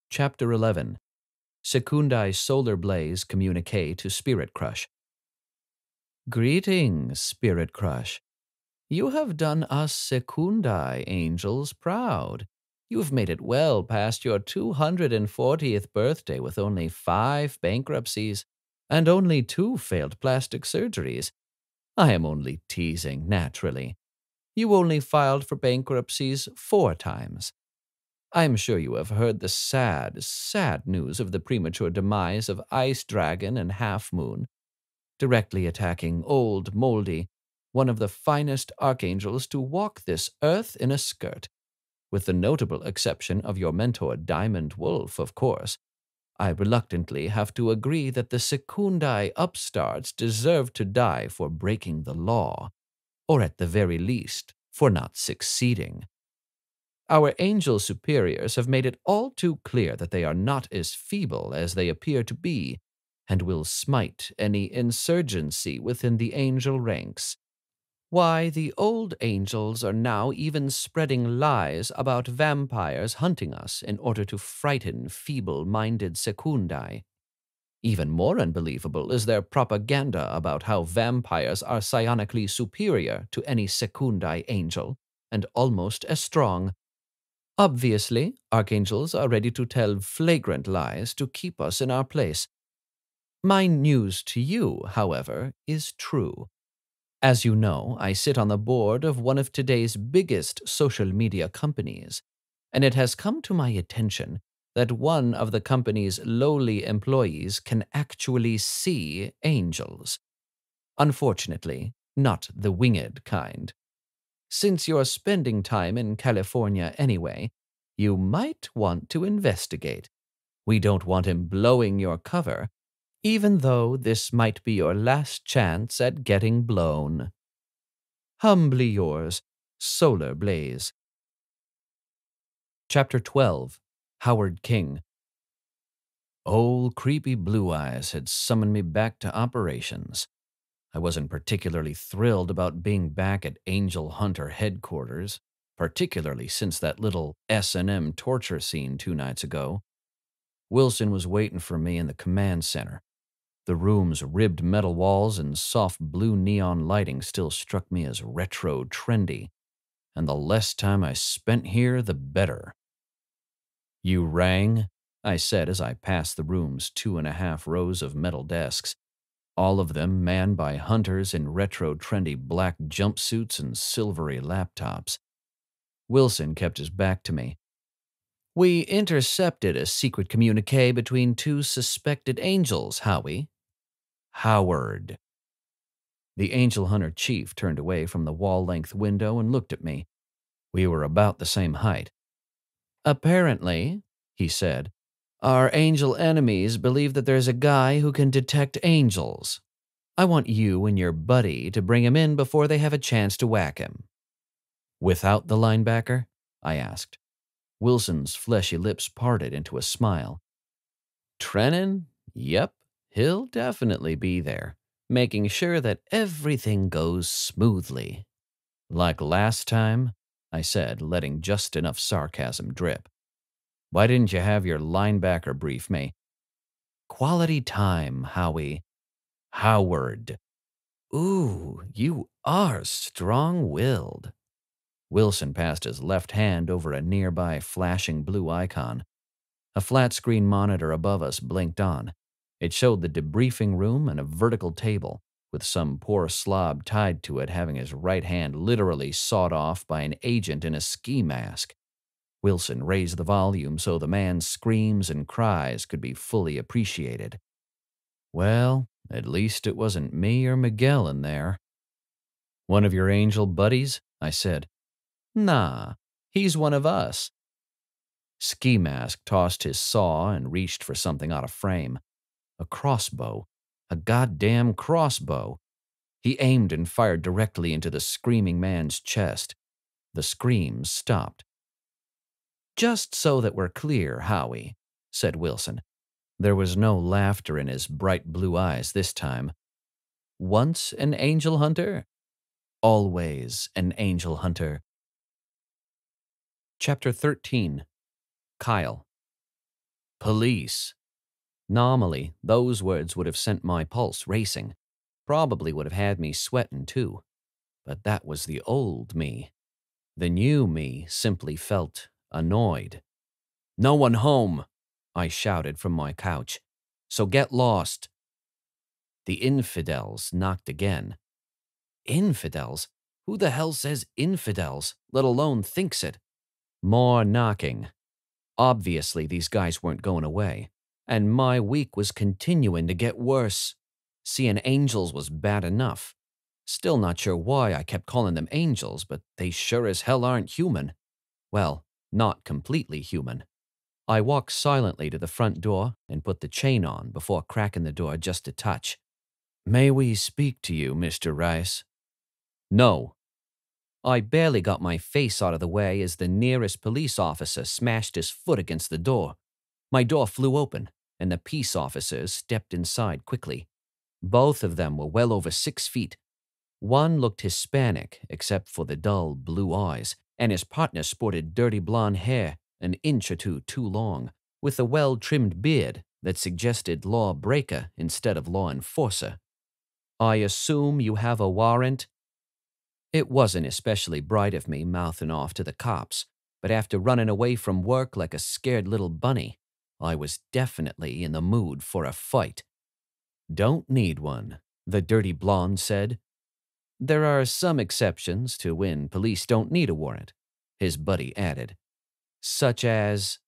B: Chapter 11. Secundai Solar Blaze Communique to Spirit Crush. Greetings, Spirit Crush. You have done us Secundai angels proud. You've made it well past your 240th birthday with only 5 bankruptcies and only 2 failed plastic surgeries. I am only teasing, naturally. You only filed for bankruptcies 4 times.
C: I am sure you have heard the sad, sad news of the premature demise of Ice Dragon and Half Moon, directly attacking old Moldy, one of the finest archangels to walk this earth in a skirt, with the notable exception of your mentor Diamond Wolf, of course. I reluctantly have to agree that the Secundii upstarts deserve to die for breaking the law, or at the very least, for not succeeding. Our angel superiors have made it all too clear that they are not as feeble as they appear to be, and will smite any insurgency within the angel ranks. Why, the old angels are now even spreading lies about vampires hunting us in order to frighten feeble-minded Secundii. Even more unbelievable is their propaganda about how vampires are psionically superior to any Secundii angel, and almost as strong. Obviously, archangels are ready to tell flagrant lies to keep us in our place. My news to you, however, is true. As you know, I sit on the board of one of today's biggest social media companies, and it has come to my attention that one of the company's lowly employees can actually see angels. Unfortunately, not the winged kind. Since you're spending time in California anyway, you might want to investigate. We don't want him blowing your cover, even though this might be your last chance at getting blown. Humbly yours, Solar Blaze. Chapter 12. Howard King. Old creepy Blue Eyes had summoned me back to operations. I wasn't particularly thrilled about being back at Angel Hunter headquarters, particularly since that little S&M torture scene 2 nights ago. Wilson was waiting for me in the command center. The room's ribbed metal walls and soft blue neon lighting still struck me as retro trendy, and the less time I spent here, the better. "You rang?" I said as I passed the room's 2.5 rows of metal desks, all of them manned by hunters in retro trendy black jumpsuits and silvery laptops. Wilson kept his back to me. "We intercepted a secret communique between 2 suspected angels, Howie." "Howard." The angel hunter chief turned away from the wall-length window and looked at me. We were about the same height. "Apparently," he said, "our angel enemies believe that there's a guy who can detect angels. I want you and your buddy to bring him in before they have a chance to whack him." "Without the linebacker?" I asked. Wilson's fleshy lips parted into a smile. "Trennan? Yep, he'll definitely be there, making sure that everything goes smoothly." "Like last time?" I said, letting just enough sarcasm drip. "Why didn't you have your linebacker brief me?" "Quality time, Howie." "Howard." "Ooh, you are strong-willed." Wilson passed his left hand over a nearby flashing blue icon. A flat-screen monitor above us blinked on. It showed the debriefing room and a vertical table, with some poor slob tied to it having his right hand literally sawed off by an agent in a ski mask. Wilson raised the volume so the man's screams and cries could be fully appreciated. Well, at least it wasn't me or Miguel in there. "One of your angel buddies?" I said. "Nah, he's one of us." Ski Mask tossed his saw and reached for something out of frame. A crossbow. A goddamn crossbow. He aimed and fired directly into the screaming man's chest. The screams stopped. "Just so that we're clear, Howie," said Wilson. There was no laughter in his bright blue eyes this time. "Once an angel hunter, always an angel hunter." Chapter 13. Kyle. "Police." Normally, those words would have sent my pulse racing. Probably would have had me sweating too. But that was the old me. The new me simply felt annoyed. "No one home," I shouted from my couch. "So get lost." The infidels knocked again. Infidels? Who the hell says infidels, let alone thinks it? More knocking.
B: Obviously, these guys weren't going away, and my week was continuing to get worse. Seeing angels was bad enough. Still not sure why I kept calling them angels, but they sure as hell aren't human. Well, not completely human. I walked silently to the front door and put the chain on before cracking the door just a touch. "May we speak to you, Mr. Rice?" "No." I barely got my face out of the way as the nearest police officer smashed his foot against the door. My door flew open, and the peace officers stepped inside quickly. Both of them were well over 6 feet. One looked Hispanic, except for the dull blue eyes, and his partner sported dirty blonde hair, an inch or two too long, with a well-trimmed beard that suggested law-breaker instead of law enforcer. "I assume you have a warrant?" It wasn't especially bright of me mouthing off to the cops, but after running away from work like a scared little bunny, I was definitely in the mood for a fight. "Don't need one," the dirty blonde said. "There are some exceptions to when police don't need a warrant," his buddy added. "Such as,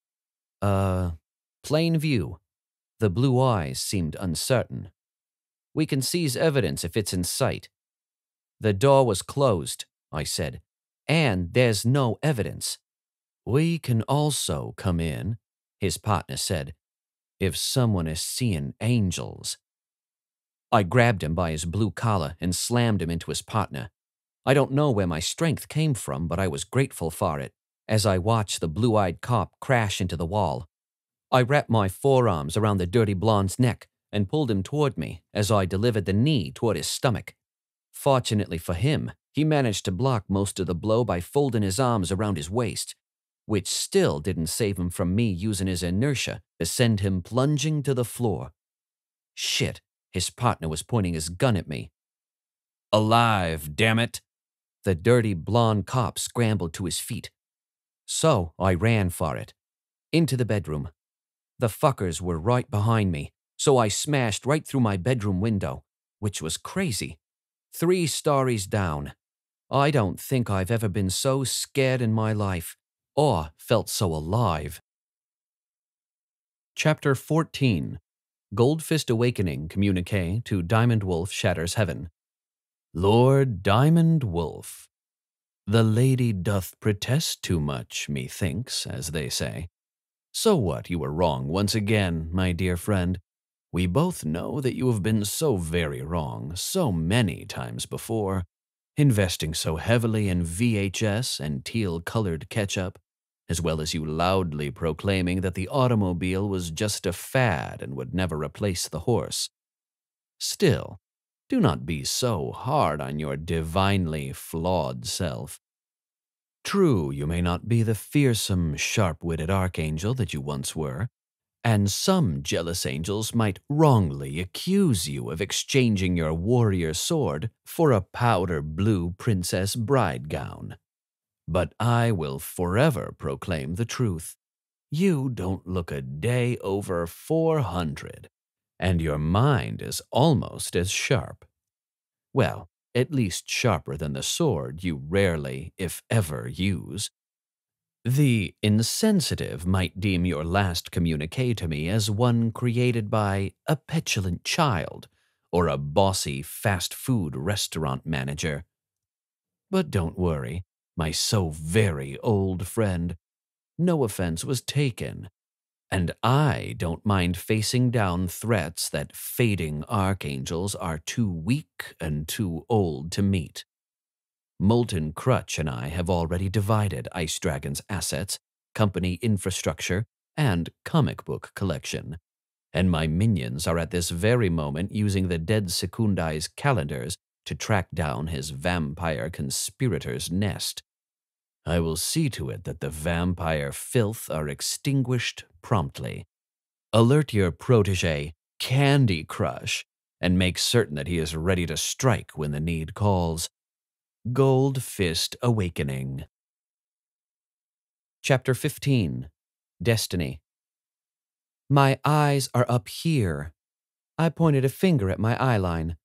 B: plain view." The blue eyes seemed uncertain. "We can seize evidence if it's in sight." "The door was closed," I said, "and there's no evidence." "We can also come in," his partner said, "if someone is seeing angels." I grabbed him by his blue collar and slammed him into his partner. I don't know where my strength came from, but I was grateful for it as I watched the blue-eyed cop crash into the wall. I wrapped my forearms around the dirty blonde's neck and pulled him toward me as I delivered the knee toward his stomach. Fortunately for him, he managed to block most of the blow by folding his arms around his waist, which still didn't save him from me using his inertia to send him plunging to the floor. Shit, his partner was pointing his gun at me. "Alive, damn it!" The dirty blonde cop scrambled to his feet. So I ran for it. Into the bedroom. The fuckers were right behind me, so I smashed right through my bedroom window, which was crazy. 3 stories down. I don't think I've ever been so scared in my life, or felt so alive. Chapter 14. Goldfist Awakening Communique to Diamond Wolf Shatters Heaven. Lord Diamond Wolf. The lady doth protest too much, methinks, as they say. So what, you were wrong once again, my dear friend. We both know that you have been so very wrong so many times before, investing so heavily in VHS and teal-colored ketchup, as well as you loudly proclaiming that the automobile was just a fad and would never replace the horse. Still, do not be so hard on your divinely flawed self. True, you may not be the fearsome, sharp-witted archangel that you once were, and some jealous angels might wrongly accuse you of exchanging your warrior sword for a powder blue princess bride gown. But I will forever proclaim the truth. You don't look a day over 400, and your mind is almost as sharp. Well, at least sharper than the sword you rarely, if ever, use. The insensitive might deem your last communique to me as one created by a petulant child or a bossy fast food restaurant manager. But don't worry, my so very old friend. No offense was taken, and I don't mind facing down threats that fading archangels are too weak and too old to meet. Molten Crutch and I have already divided Ice Dragon's assets, company infrastructure, and comic book collection, and my minions are at this very moment using the dead Secundi's calendars to track down his vampire conspirator's nest. I will see to it that the vampire filth are extinguished promptly. Alert your protege, Candy Crush, and make certain that he is ready to strike when the need calls. Goldfist Awakening. Chapter 15. Destiny. My eyes are up here. I pointed a finger at my eyeline.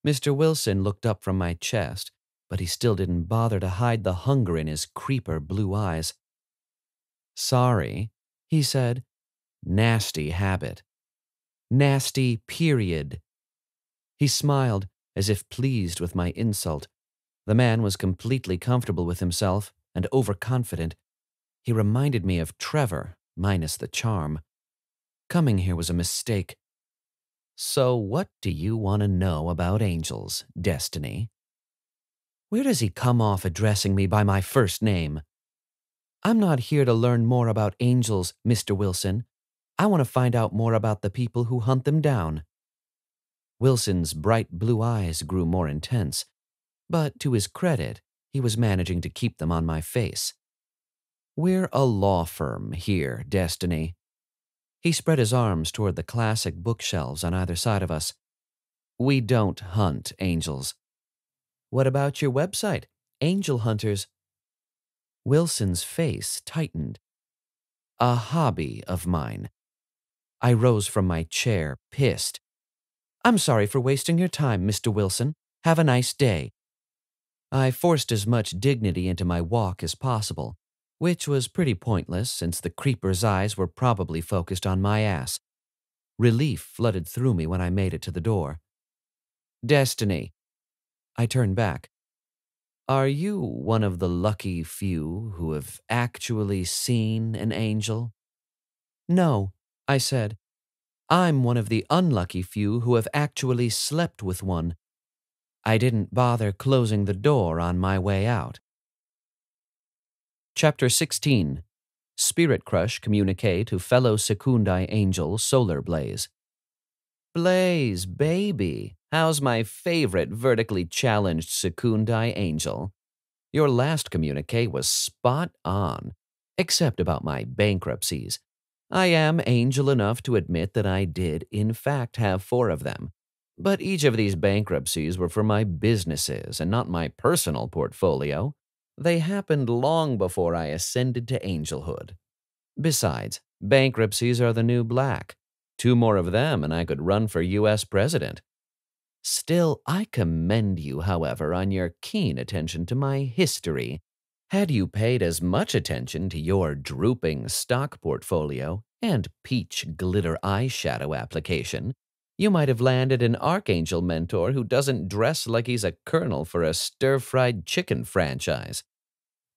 B: Mr. Wilson looked up from my chest, but he still didn't bother to hide the hunger in his creeper blue eyes. Sorry, he said. Nasty habit. Nasty, period. He smiled, as if pleased with my insult. The man was completely comfortable with himself and overconfident. He reminded me of Trevor, minus the charm. Coming here was a mistake. So what do you want to know about angels, Destiny? Where does he come off addressing me by my first name? I'm not here to learn more about angels, Mr. Wilson. I want to find out more about the people who hunt them down. Wilson's bright blue eyes grew more intense, but to his credit, he was managing to keep them on my face. We're a law firm here, Destiny. He spread his arms toward the classic bookshelves on either side of us. We don't hunt angels. What about your website, Angel Hunters? Wilson's face tightened. A hobby of mine. I rose from my chair, pissed. I'm sorry for wasting your time, Mr. Wilson. Have a nice day. I forced as much dignity into my walk as possible, which was pretty pointless since the creeper's eyes were probably focused on my ass. Relief flooded through me when I made it to the door. Destiny. I turned back. Are you one of the lucky few who have actually seen an angel? No, I said. I'm one of the unlucky few who have actually slept with one. I didn't bother closing the door on my way out. Chapter 16. Spirit Crush Communique to Fellow Secundii Angel Solar Blaze. Blaze, baby, how's my favorite vertically challenged Secundii Angel? Your last communique was spot on, except about my bankruptcies. I am angel enough to admit that I did, in fact, have 4 of them. But each of these bankruptcies were for my businesses and not my personal portfolio. They happened long before I ascended to angelhood. Besides, bankruptcies are the new black. 2 more of them and I could run for U.S. president. Still, I commend you, however, on your keen attention to my history. Had you paid as much attention to your drooping stock portfolio and peach glitter eyeshadow application, you might have landed an archangel mentor who doesn't dress like he's a colonel for a stir-fried chicken franchise.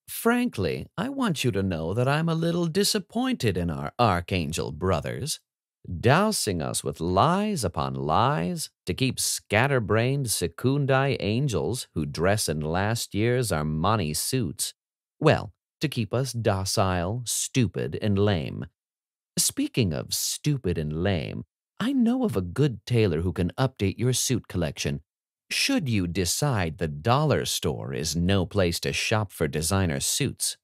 B: Frankly, I want you to know that I'm a little disappointed in our archangel brothers, dousing us with lies upon lies to keep scatterbrained Secundii angels who dress in last year's Armani suits. Well, to keep us docile, stupid, and lame. Speaking of stupid and lame, I know of a good tailor who can update your suit collection. Should you decide the dollar store is no place to shop for designer suits.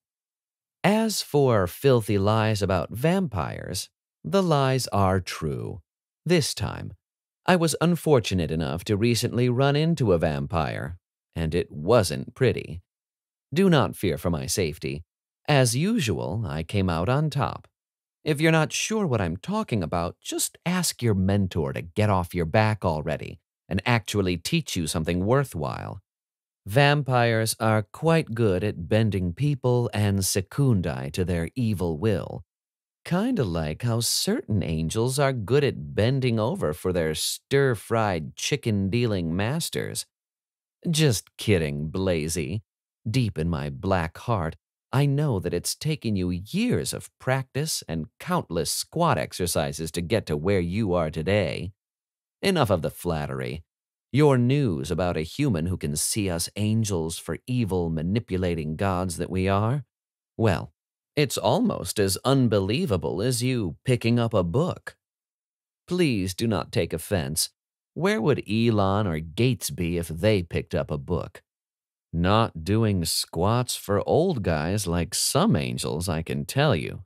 B: As for filthy lies about vampires, the lies are true. This time, I was unfortunate enough to recently run into a vampire, and it wasn't pretty. Do not fear for my safety. As usual, I came out on top. If you're not sure what I'm talking about, just ask your mentor to get off your back already and actually teach you something worthwhile. Vampires are quite good at bending people and Secundii to their evil will. Kinda like how certain angels are good at bending over for their stir-fried chicken-dealing masters. Just kidding, Blazy. Deep in my black heart, I know that it's taken you years of practice and countless squat exercises to get to where you are today. Enough of the flattery. Your news about a human who can see us angels for evil, manipulating gods that we are? Well, it's almost as unbelievable as you picking up a book. Please do not take offense. Where would Elon or Gates be if they picked up a book? Not doing squats for old guys like some angels, I can tell you.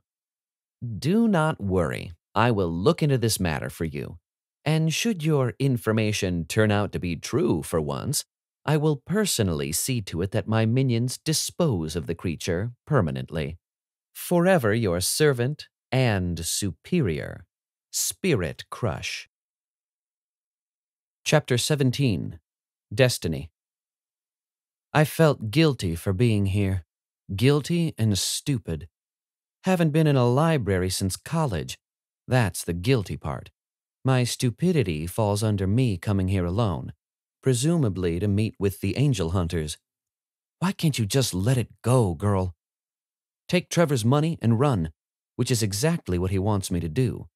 B: Do not worry. I will look into this matter for you. And should your information turn out to be true for once, I will personally see to it that my minions dispose of the creature permanently. Forever your servant and superior, Spirit Crush. Chapter 17. Destiny. I felt guilty for being here. Guilty and stupid. Haven't been in a library since college. That's the guilty part. My stupidity falls under me coming here alone, presumably to meet with the angel hunters. Why can't you just let it go, girl? Take Trevor's money and run, which is exactly what he wants me to do.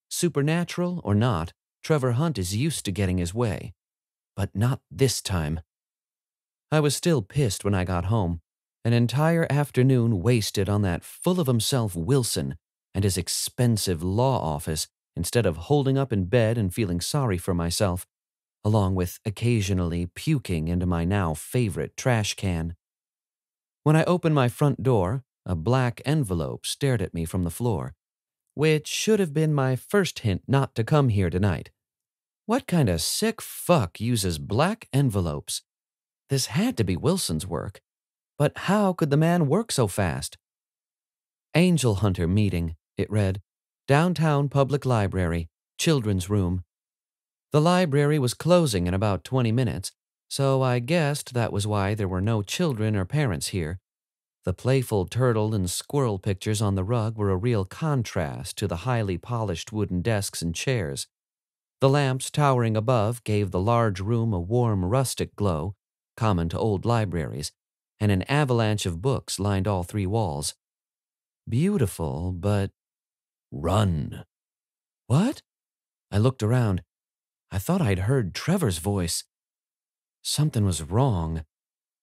B: Supernatural or not, Trevor Hunt is used to getting his way. But not this time. I was still pissed when I got home. An entire afternoon wasted on that full-of-himself Wilson and his expensive law office instead of holding up in bed and feeling sorry for myself, along with occasionally puking into my now favorite trash can. When I opened my front door, a black envelope stared at me from the floor, which should have been my first hint not to come here tonight. What kind of sick fuck uses black envelopes? This had to be Wilson's work. But how could the man work so fast? Angel Hunter Meeting, it read. Downtown Public Library, Children's Room. The library was closing in about 20 minutes, so I guessed that was why there were no children or parents here. The playful turtle and squirrel pictures on the rug were a real contrast to the highly polished wooden desks and chairs. The lamps towering above gave the large room a warm rustic glow, common to old libraries, and an avalanche of books lined all three walls. Beautiful, but... Run. What? I looked around. I thought I'd heard Trevor's voice. Something was wrong.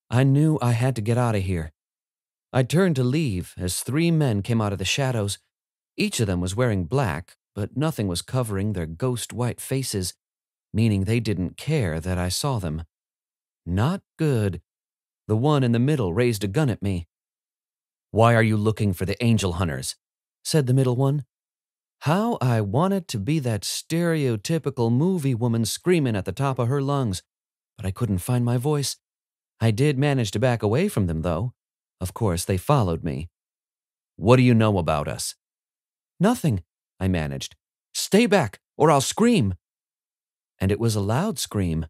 B: I knew I had to get out of here. I turned to leave as three men came out of the shadows. Each of them was wearing black, but nothing was covering their ghost-white faces, meaning they didn't care that I saw them. Not good. The one in the middle raised a gun at me. "Why are you looking for the angel hunters?" said the middle one. How I wanted to be that stereotypical movie woman screaming at the top of her lungs, but I couldn't find my voice. I did manage to back away from them, though. Of course, they followed me. "What do you know about us?" "Nothing," I managed. "Stay back, or I'll scream." And it was a loud scream,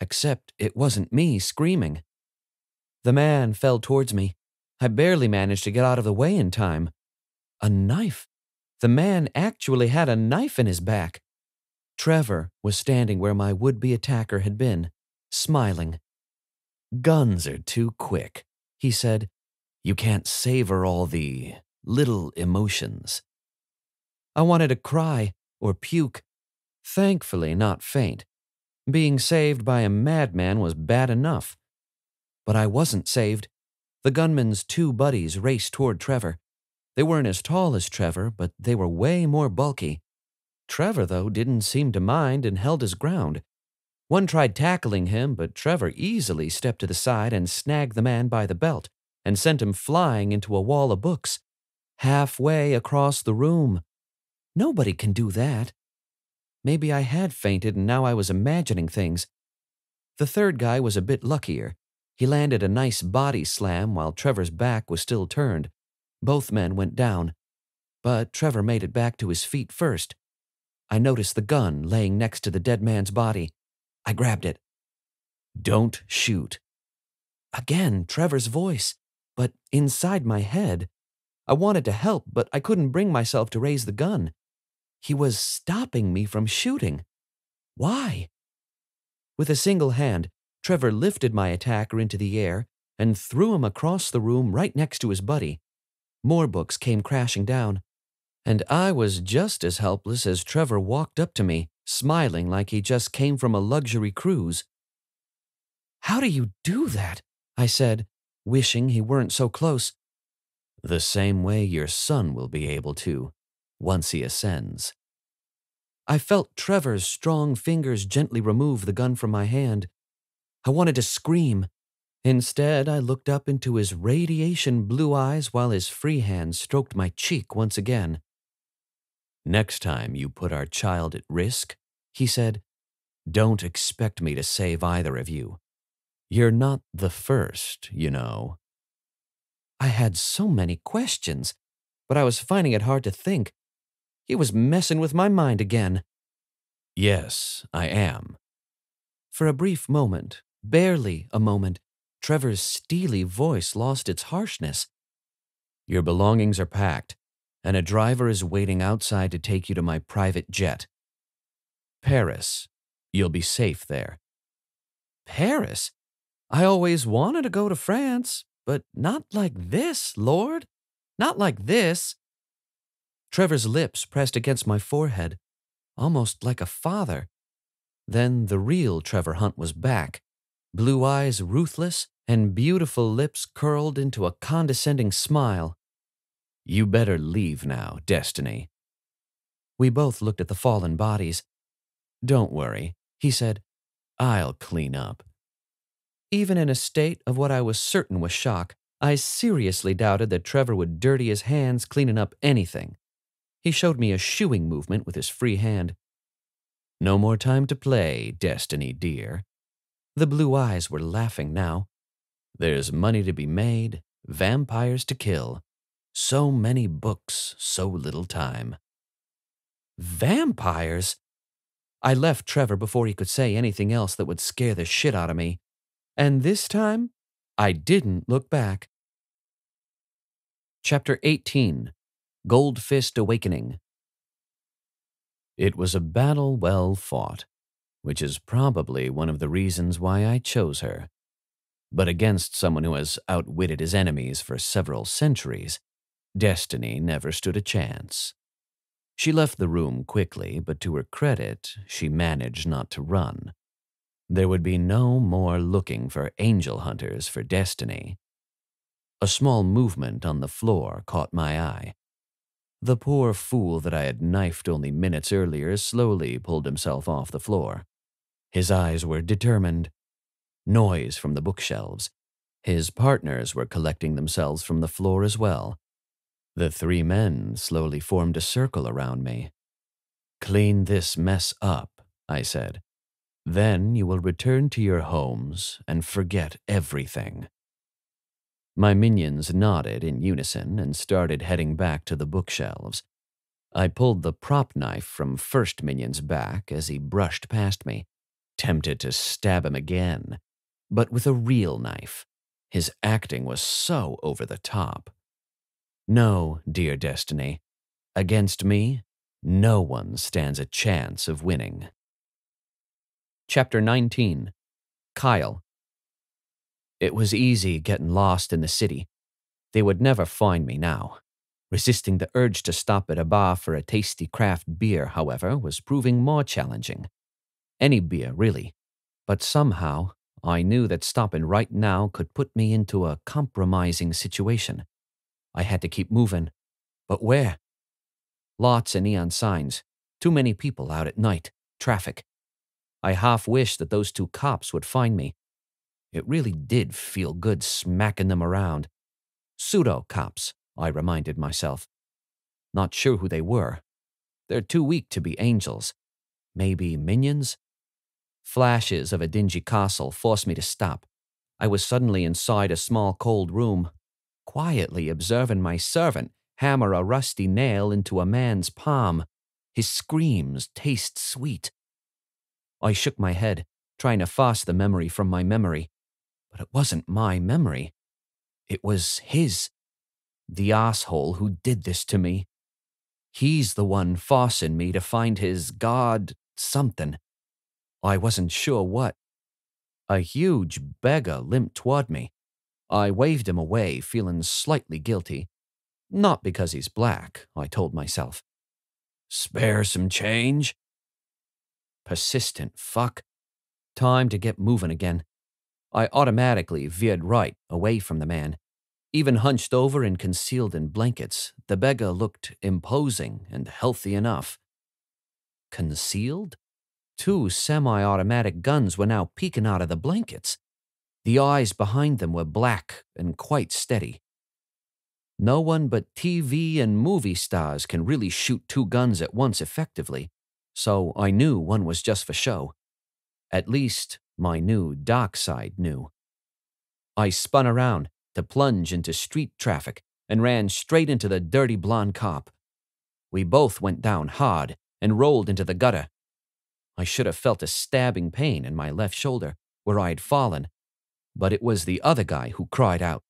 B: except it wasn't me screaming. The man fell towards me. I barely managed to get out of the way in time. A knife. The man actually had a knife in his back. Trevor was standing where my would-be attacker had been, smiling. "Guns are too quick," he said. "You can't savor all the little emotions." I wanted to cry or puke. Thankfully, not faint. Being saved by a madman was bad enough. But I wasn't saved. The gunman's two buddies raced toward Trevor. They weren't as tall as Trevor, but they were way more bulky. Trevor, though, didn't seem to mind and held his ground. One tried tackling him, but Trevor easily stepped to the side and snagged the man by the belt and sent him flying into a wall of books, halfway across the room. Nobody can do that. Maybe I had fainted and now I was imagining things. The third guy was a bit luckier. He landed a nice body slam while Trevor's back was still turned. Both men went down, but Trevor made it back to his feet first. I noticed the gun laying next to the dead man's body. I grabbed it. "Don't shoot." Again, Trevor's voice, but inside my head. I wanted to help, but I couldn't bring myself to raise the gun. He was stopping me from shooting. Why? With a single hand, Trevor lifted my attacker into the air and threw him across the room right next to his buddy. More books came crashing down, and I was just as helpless as Trevor walked up to me, smiling like he just came from a luxury cruise. "How do you do that?" I said, wishing he weren't so close. "The same way your son will be able to, once he ascends." I felt Trevor's strong fingers gently remove the gun from my hand. I wanted to scream. Instead, I looked up into his radiation blue eyes while his free hand stroked my cheek once again. "Next time you put our child at risk," he said, "don't expect me to save either of you. You're not the first, you know." I had so many questions, but I was finding it hard to think. He was messing with my mind again. "Yes, I am." For a brief moment, barely a moment, Trevor's steely voice lost its harshness. "Your belongings are packed. and a driver is waiting outside to take you to my private jet. Paris. You'll be safe there. Paris? I always wanted to go to France, but not like this, Lord. Not like this. Trevor's lips pressed against my forehead, almost like a father. Then the real Trevor Hunt was back, blue eyes ruthless and beautiful lips curled into a condescending smile. You better leave now, Destiny. We both looked at the fallen bodies. Don't worry, he said. I'll clean up. Even in a state of what I was certain was shock, I seriously doubted that Trevor would dirty his hands cleaning up anything. He showed me a shooing movement with his free hand. No more time to play, Destiny dear. The blue eyes were laughing now. There's money to be made, vampires to kill. So many books, so little time. Vampires? I left Trevor before he could say anything else that would scare the shit out of me. And this time, I didn't look back. Chapter 18. Gold Fist Awakening. It was a battle well fought, which is probably one of the reasons why I chose her. But against someone who has outwitted his enemies for several centuries, Destiny never stood a chance. She left the room quickly, but to her credit, she managed not to run. There would be no more looking for angel hunters for Destiny. A small movement on the floor caught my eye. The poor fool that I had knifed only minutes earlier slowly pulled himself off the floor. His eyes were determined. Noise from the bookshelves. His partners were collecting themselves from the floor as well. The three men slowly formed a circle around me. Clean this mess up, I said. Then you will return to your homes and forget everything. My minions nodded in unison and started heading back to the bookshelves. I pulled the prop knife from first minion's back as he brushed past me, tempted to stab him again, but with a real knife. His acting was so over the top. No, dear Destiny, against me, no one stands a chance of winning. Chapter 19. Kyle. It was easy getting lost in the city. They would never find me now. Resisting the urge to stop at a bar for a tasty craft beer, however, was proving more challenging. Any beer, really. But somehow, I knew that stopping right now could put me into a compromising situation. I had to keep moving. But where? Lots of neon signs. Too many people out at night. Traffic. I half wished that those two cops would find me. It really did feel good smacking them around. Pseudo-cops, I reminded myself. Not sure who they were. They're too weak to be angels. Maybe minions? Flashes of a dingy castle forced me to stop. I was suddenly inside a small cold room, quietly observing my servant hammer a rusty nail into a man's palm. His screams taste sweet. I shook my head, trying to force the memory from my memory. But it wasn't my memory. It was his. The asshole who did this to me. He's the one forcing me to find his god something. I wasn't sure what. A huge beggar limped toward me. I waved him away, feeling slightly guilty. Not because he's black, I told myself. Spare some change? Persistent fuck. Time to get moving again. I automatically veered right, away from the man. Even hunched over and concealed in blankets, the beggar looked imposing and healthy enough. Concealed? Two semi-automatic guns were now peeking out of the blankets. The eyes behind them were black and quite steady. No one but TV and movie stars can really shoot two guns at once effectively, so I knew one was just for show. At least, my new dark side knew. I spun around to plunge into street traffic and ran straight into the dirty blonde cop. We both went down hard and rolled into the gutter. I should have felt a stabbing pain in my left shoulder where I had fallen, but it was the other guy who cried out.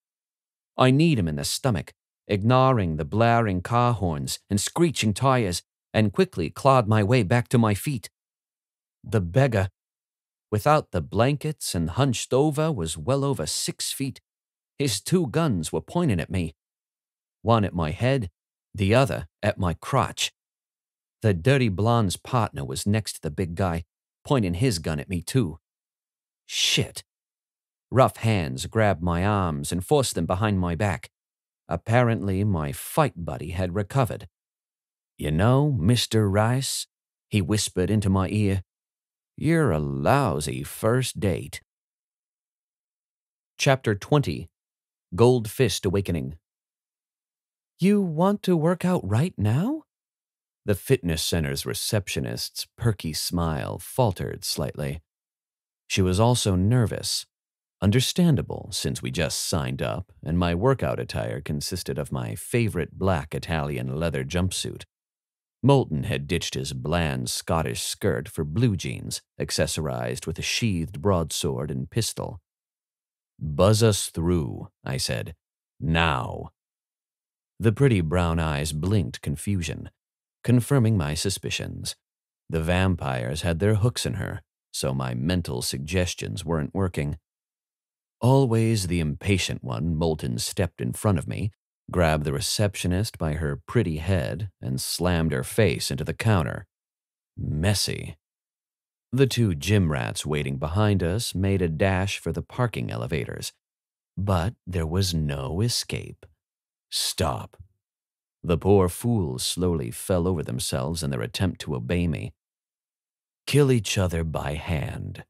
B: I kneed him in the stomach, ignoring the blaring car horns and screeching tires, and quickly clawed my way back to my feet. The beggar, without the blankets and hunched over, was well over 6 feet. His 2 guns were pointing at me, one at my head, the other at my crotch. The dirty blonde's partner was next to the big guy, pointing his gun at me too. Shit. Rough hands grabbed my arms and forced them behind my back. Apparently, my fight buddy had recovered. "You know, Mr. Rice," he whispered into my ear, "you're a lousy first date." Chapter 20. Gold Fist Awakening. "You want to work out right now?" The fitness center's receptionist's perky smile faltered slightly. She was also nervous. Understandable, since we just signed up, and my workout attire consisted of my favorite black Italian leather jumpsuit. Moulton had ditched his bland Scottish skirt for blue jeans, accessorized with a sheathed broadsword and pistol. "Buzz us through," I said. "Now." The pretty brown eyes blinked confusion, confirming my suspicions. The vampires had their hooks in her, so my mental suggestions weren't working. Always the impatient one, Moulton stepped in front of me, grabbed the receptionist by her pretty head, and slammed her face into the counter. Messy. The 2 gym rats waiting behind us made a dash for the parking elevators. But there was no escape. Stop. The poor fools slowly fell over themselves in their attempt to obey me. Kill each other by hand.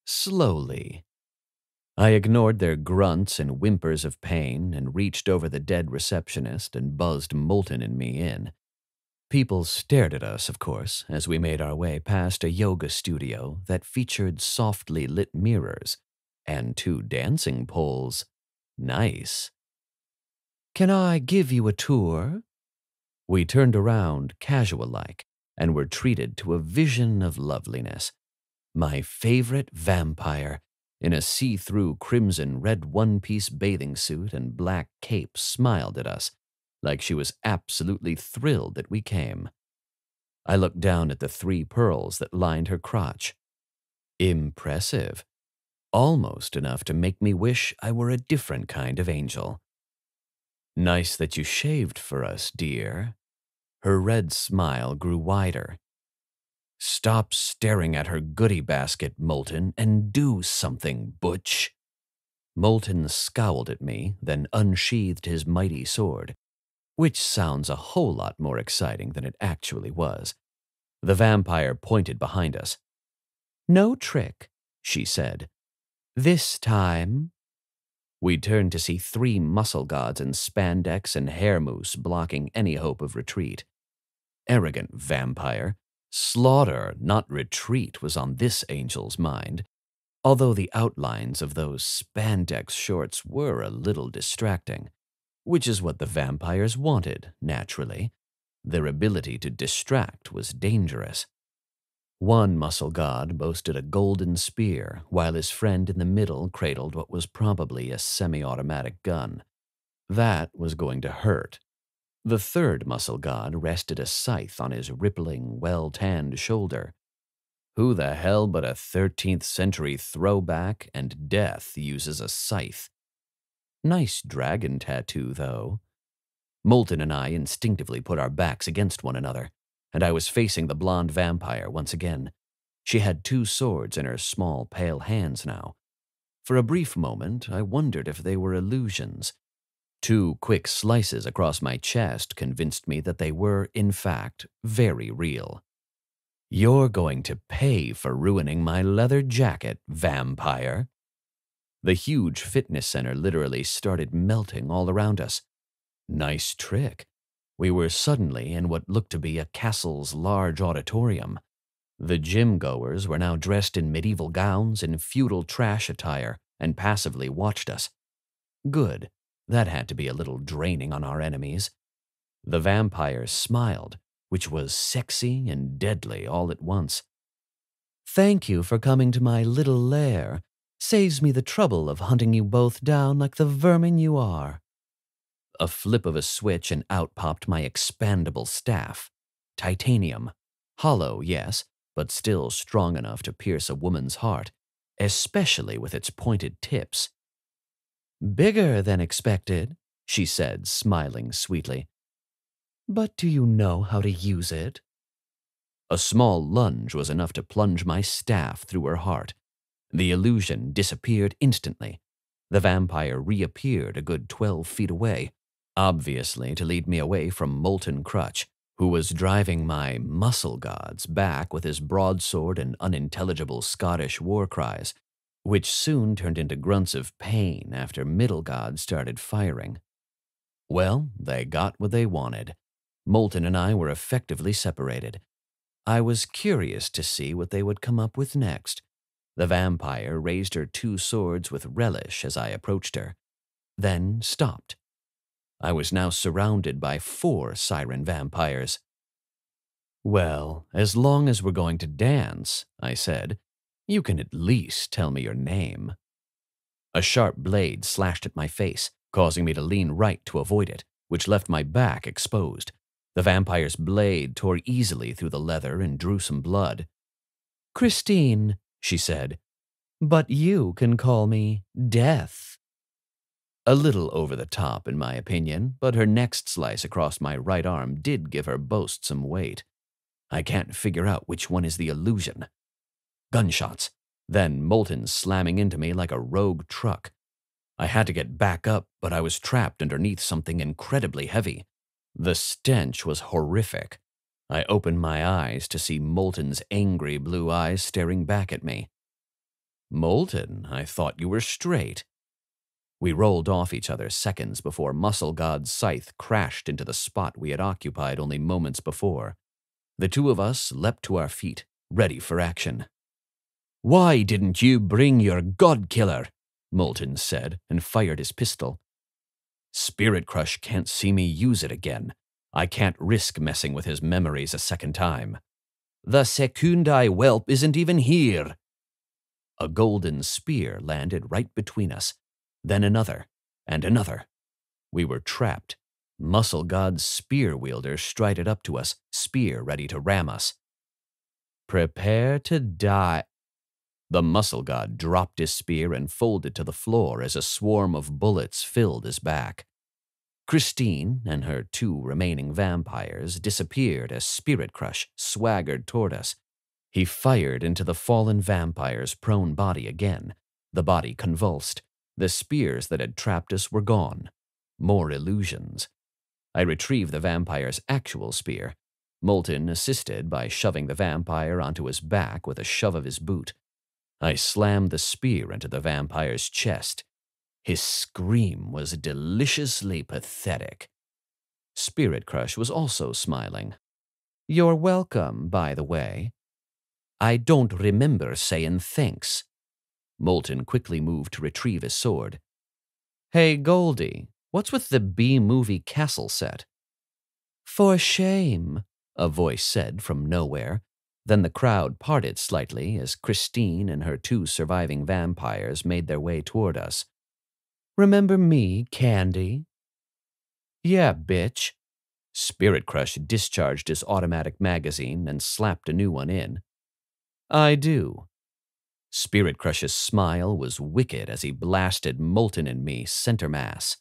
B: Slowly. I ignored their grunts and whimpers of pain and reached over the dead receptionist and buzzed Moulton and me in. People stared at us, of course, as we made our way past a yoga studio that featured softly lit mirrors and 2 dancing poles. Nice. "Can I give you a tour?" We turned around, casual-like, and were treated to a vision of loveliness. My favorite vampire, in a see-through crimson-red one-piece bathing suit and black cape, smiled at us, like she was absolutely thrilled that we came. I looked down at the 3 pearls that lined her crotch. Impressive. Almost enough to make me wish I were a different kind of angel. "Nice that you shaved for us, dear." Her red smile grew wider. "Stop staring at her goodie basket, Moulton, and do something, Butch." Moulton scowled at me, then unsheathed his mighty sword, which sounds a whole lot more exciting than it actually was. The vampire pointed behind us. "No trick," she said. "This time." We turned to see 3 muscle gods in spandex and hair mousse blocking any hope of retreat. Arrogant vampire. Slaughter, not retreat, was on this angel's mind, although the outlines of those spandex shorts were a little distracting, which is what the vampires wanted, naturally. Their ability to distract was dangerous. One muscle god boasted a golden spear, while his friend in the middle cradled what was probably a semi-automatic gun. That was going to hurt. The 3rd muscle god rested a scythe on his rippling, well-tanned shoulder. Who the hell but a 13th century throwback and death uses a scythe? Nice dragon tattoo, though. Moulton and I instinctively put our backs against one another, and I was facing the blonde vampire once again. She had 2 swords in her small, pale hands now. For a brief moment, I wondered if they were illusions. 2 quick slices across my chest convinced me that they were, in fact, very real. "You're going to pay for ruining my leather jacket, vampire." The huge fitness center literally started melting all around us. Nice trick. We were suddenly in what looked to be a castle's large auditorium. The gym-goers were now dressed in medieval gowns and feudal trash attire and passively watched us. Good. That had to be a little draining on our enemies. The vampire smiled, which was sexy and deadly all at once. "Thank you for coming to my little lair. Saves me the trouble of hunting you both down like the vermin you are." A flip of a switch and out popped my expandable staff. Titanium. Hollow, yes, but still strong enough to pierce a woman's heart, especially with its pointed tips. "Bigger than expected," she said, smiling sweetly. "But do you know how to use it?" A small lunge was enough to plunge my staff through her heart. The illusion disappeared instantly. The vampire reappeared a good 12 feet away, obviously to lead me away from Molten Crutch, who was driving my muscle gods back with his broadsword and unintelligible Scottish war cries, which soon turned into grunts of pain after Middle God started firing. Well, they got what they wanted. Molten and I were effectively separated. I was curious to see what they would come up with next. The vampire raised her 2 swords with relish as I approached her, then stopped. I was now surrounded by 4 siren vampires. "Well, as long as we're going to dance," I said, "you can at least tell me your name." A sharp blade slashed at my face, causing me to lean right to avoid it, which left my back exposed. The vampire's blade tore easily through the leather and drew some blood. "Christine," she said, "but you can call me Death." A little over the top, in my opinion, but her next slice across my right arm did give her boast some weight. I can't figure out which one is the illusion. Gunshots, then Molten slamming into me like a rogue truck. I had to get back up, but I was trapped underneath something incredibly heavy. The stench was horrific. I opened my eyes to see Molten's angry blue eyes staring back at me. "Molten, I thought you were straight." We rolled off each other seconds before Muscle God's scythe crashed into the spot we had occupied only moments before. The 2 of us leapt to our feet, ready for action. "Why didn't you bring your God-killer?" Molten said, and fired his pistol. "Spirit Crush can't see me use it again. I can't risk messing with his memories a second time." "The Secundi whelp isn't even here." A golden spear landed right between us, then another, and another. We were trapped. Muscle God's spear wielder strided up to us, spear ready to ram us. "Prepare to die." The Muscle God dropped his spear and folded to the floor as a swarm of bullets filled his back. Christine and her 2 remaining vampires disappeared as Spirit Crush swaggered toward us. He fired into the fallen vampire's prone body again. The body convulsed. The spears that had trapped us were gone. More illusions. I retrieved the vampire's actual spear. Molten assisted by shoving the vampire onto his back with a shove of his boot. I slammed the spear into the vampire's chest. His scream was deliciously pathetic. Spirit Crush was also smiling. "You're welcome, by the way." "I don't remember saying thanks." Molten quickly moved to retrieve his sword. "Hey, Goldie, what's with the B-movie castle set?" "For shame," a voice said from nowhere. Then the crowd parted slightly as Christine and her 2 surviving vampires made their way toward us. "Remember me, Candy?" "Yeah, bitch." Spirit Crush discharged his automatic magazine and slapped a new one in. "I do." Spirit Crush's smile was wicked as he blasted Molten and me center mass.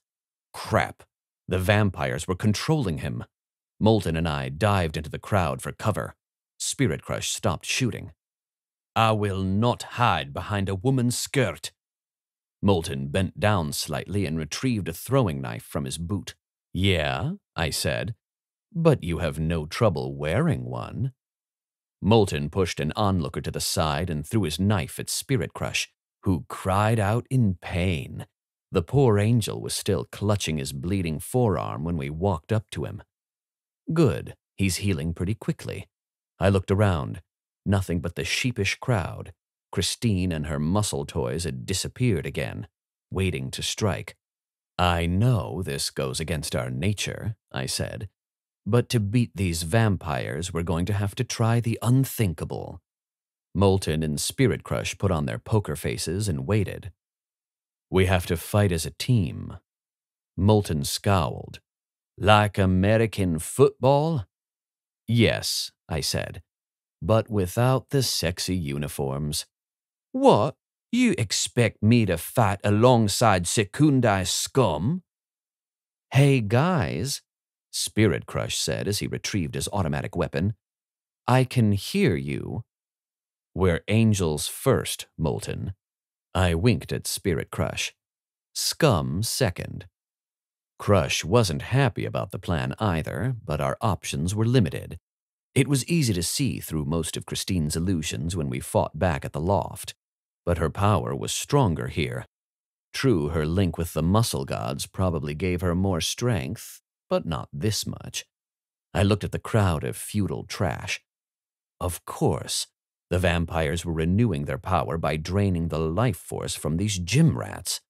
B: Crap, the vampires were controlling him. Molten and I dived into the crowd for cover. Spirit Crush stopped shooting. "I will not hide behind a woman's skirt." Molten bent down slightly and retrieved a throwing knife from his boot. "Yeah," I said, "but you have no trouble wearing one." Molten pushed an onlooker to the side and threw his knife at Spirit Crush, who cried out in pain. The poor angel was still clutching his bleeding forearm when we walked up to him. Good, he's healing pretty quickly. I looked around. Nothing but the sheepish crowd. Christine and her muscle toys had disappeared again, waiting to strike. "I know this goes against our nature," I said, "but to beat these vampires, we're going to have to try the unthinkable." Molten and Spirit Crush put on their poker faces and waited. "We have to fight as a team."
C: Moulton scowled. Like American football? Yes, I said, but without the sexy uniforms. What? You expect me to fight alongside Secundai scum? Hey, guys, Spirit Crush said as he retrieved his automatic weapon. I can hear you. We're angels first, Moulton. I winked at Spirit Crush. Scum second. Crush wasn't happy about the plan either, but our options were limited. It was easy to see through most of Christine's illusions when we fought back at the loft, but her power was stronger here. True, her link with the muscle gods probably gave her more strength, but not this much. I looked at the crowd of feudal trash. Of course, the vampires were renewing their power by draining the life force from these gym rats.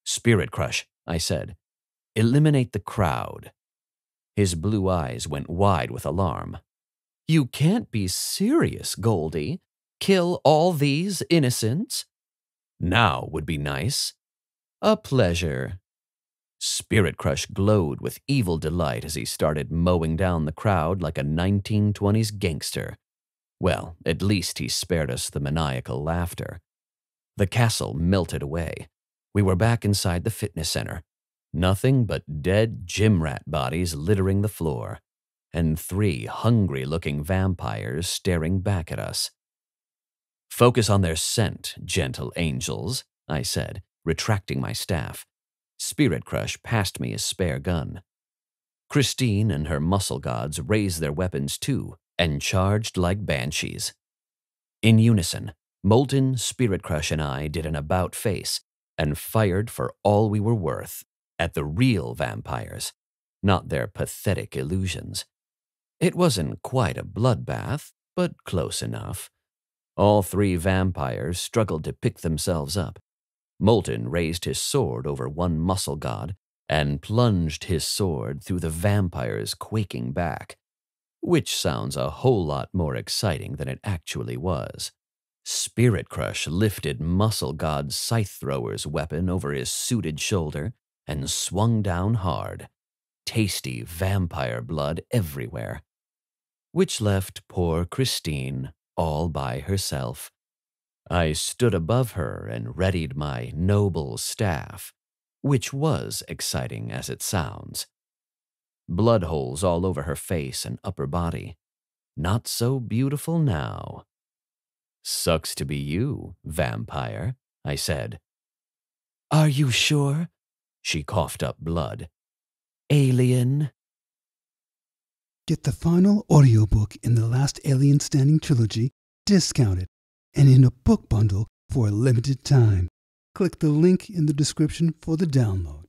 C: Spirit Crush, I said. Eliminate the crowd. His blue eyes went wide with alarm. You can't be serious, Goldie. Kill all these innocents? Now would be nice. A pleasure. Spirit Crush glowed with evil delight as he started mowing down the crowd like a 1920s gangster. Well, at least he spared us the maniacal laughter. The castle melted away. We were back inside the fitness center. Nothing but dead gym rat bodies littering the floor, and 3 hungry-looking vampires staring back at us. Focus on their scent, gentle angels, I said, retracting my staff. Spirit Crush passed me his spare gun. Christine and her muscle gods raised their weapons too and charged like banshees. In unison, Moulton, Spirit Crush, and I did an about-face and fired for all we were worth at the real vampires, not their pathetic illusions. It wasn't quite a bloodbath, but close enough. All 3 vampires struggled to pick themselves up. Moulton raised his sword over one muscle god and plunged his sword through the vampire's quaking back, which sounds a whole lot more exciting than it actually was. Spirit Crush lifted muscle god scythe thrower's weapon over his suited shoulder and swung down hard, tasty vampire blood everywhere, which left poor Christine all by herself. I stood above her and readied my noble staff, which was exciting as it sounds. Blood holes all over her face and upper body. Not so beautiful now. Sucks to be you, vampire, I said. Are you sure? She coughed up blood. Alien?
A: Get the final audiobook in the last Alien Standing Trilogy discounted and in a book bundle for a limited time. Click the link in the description for the download.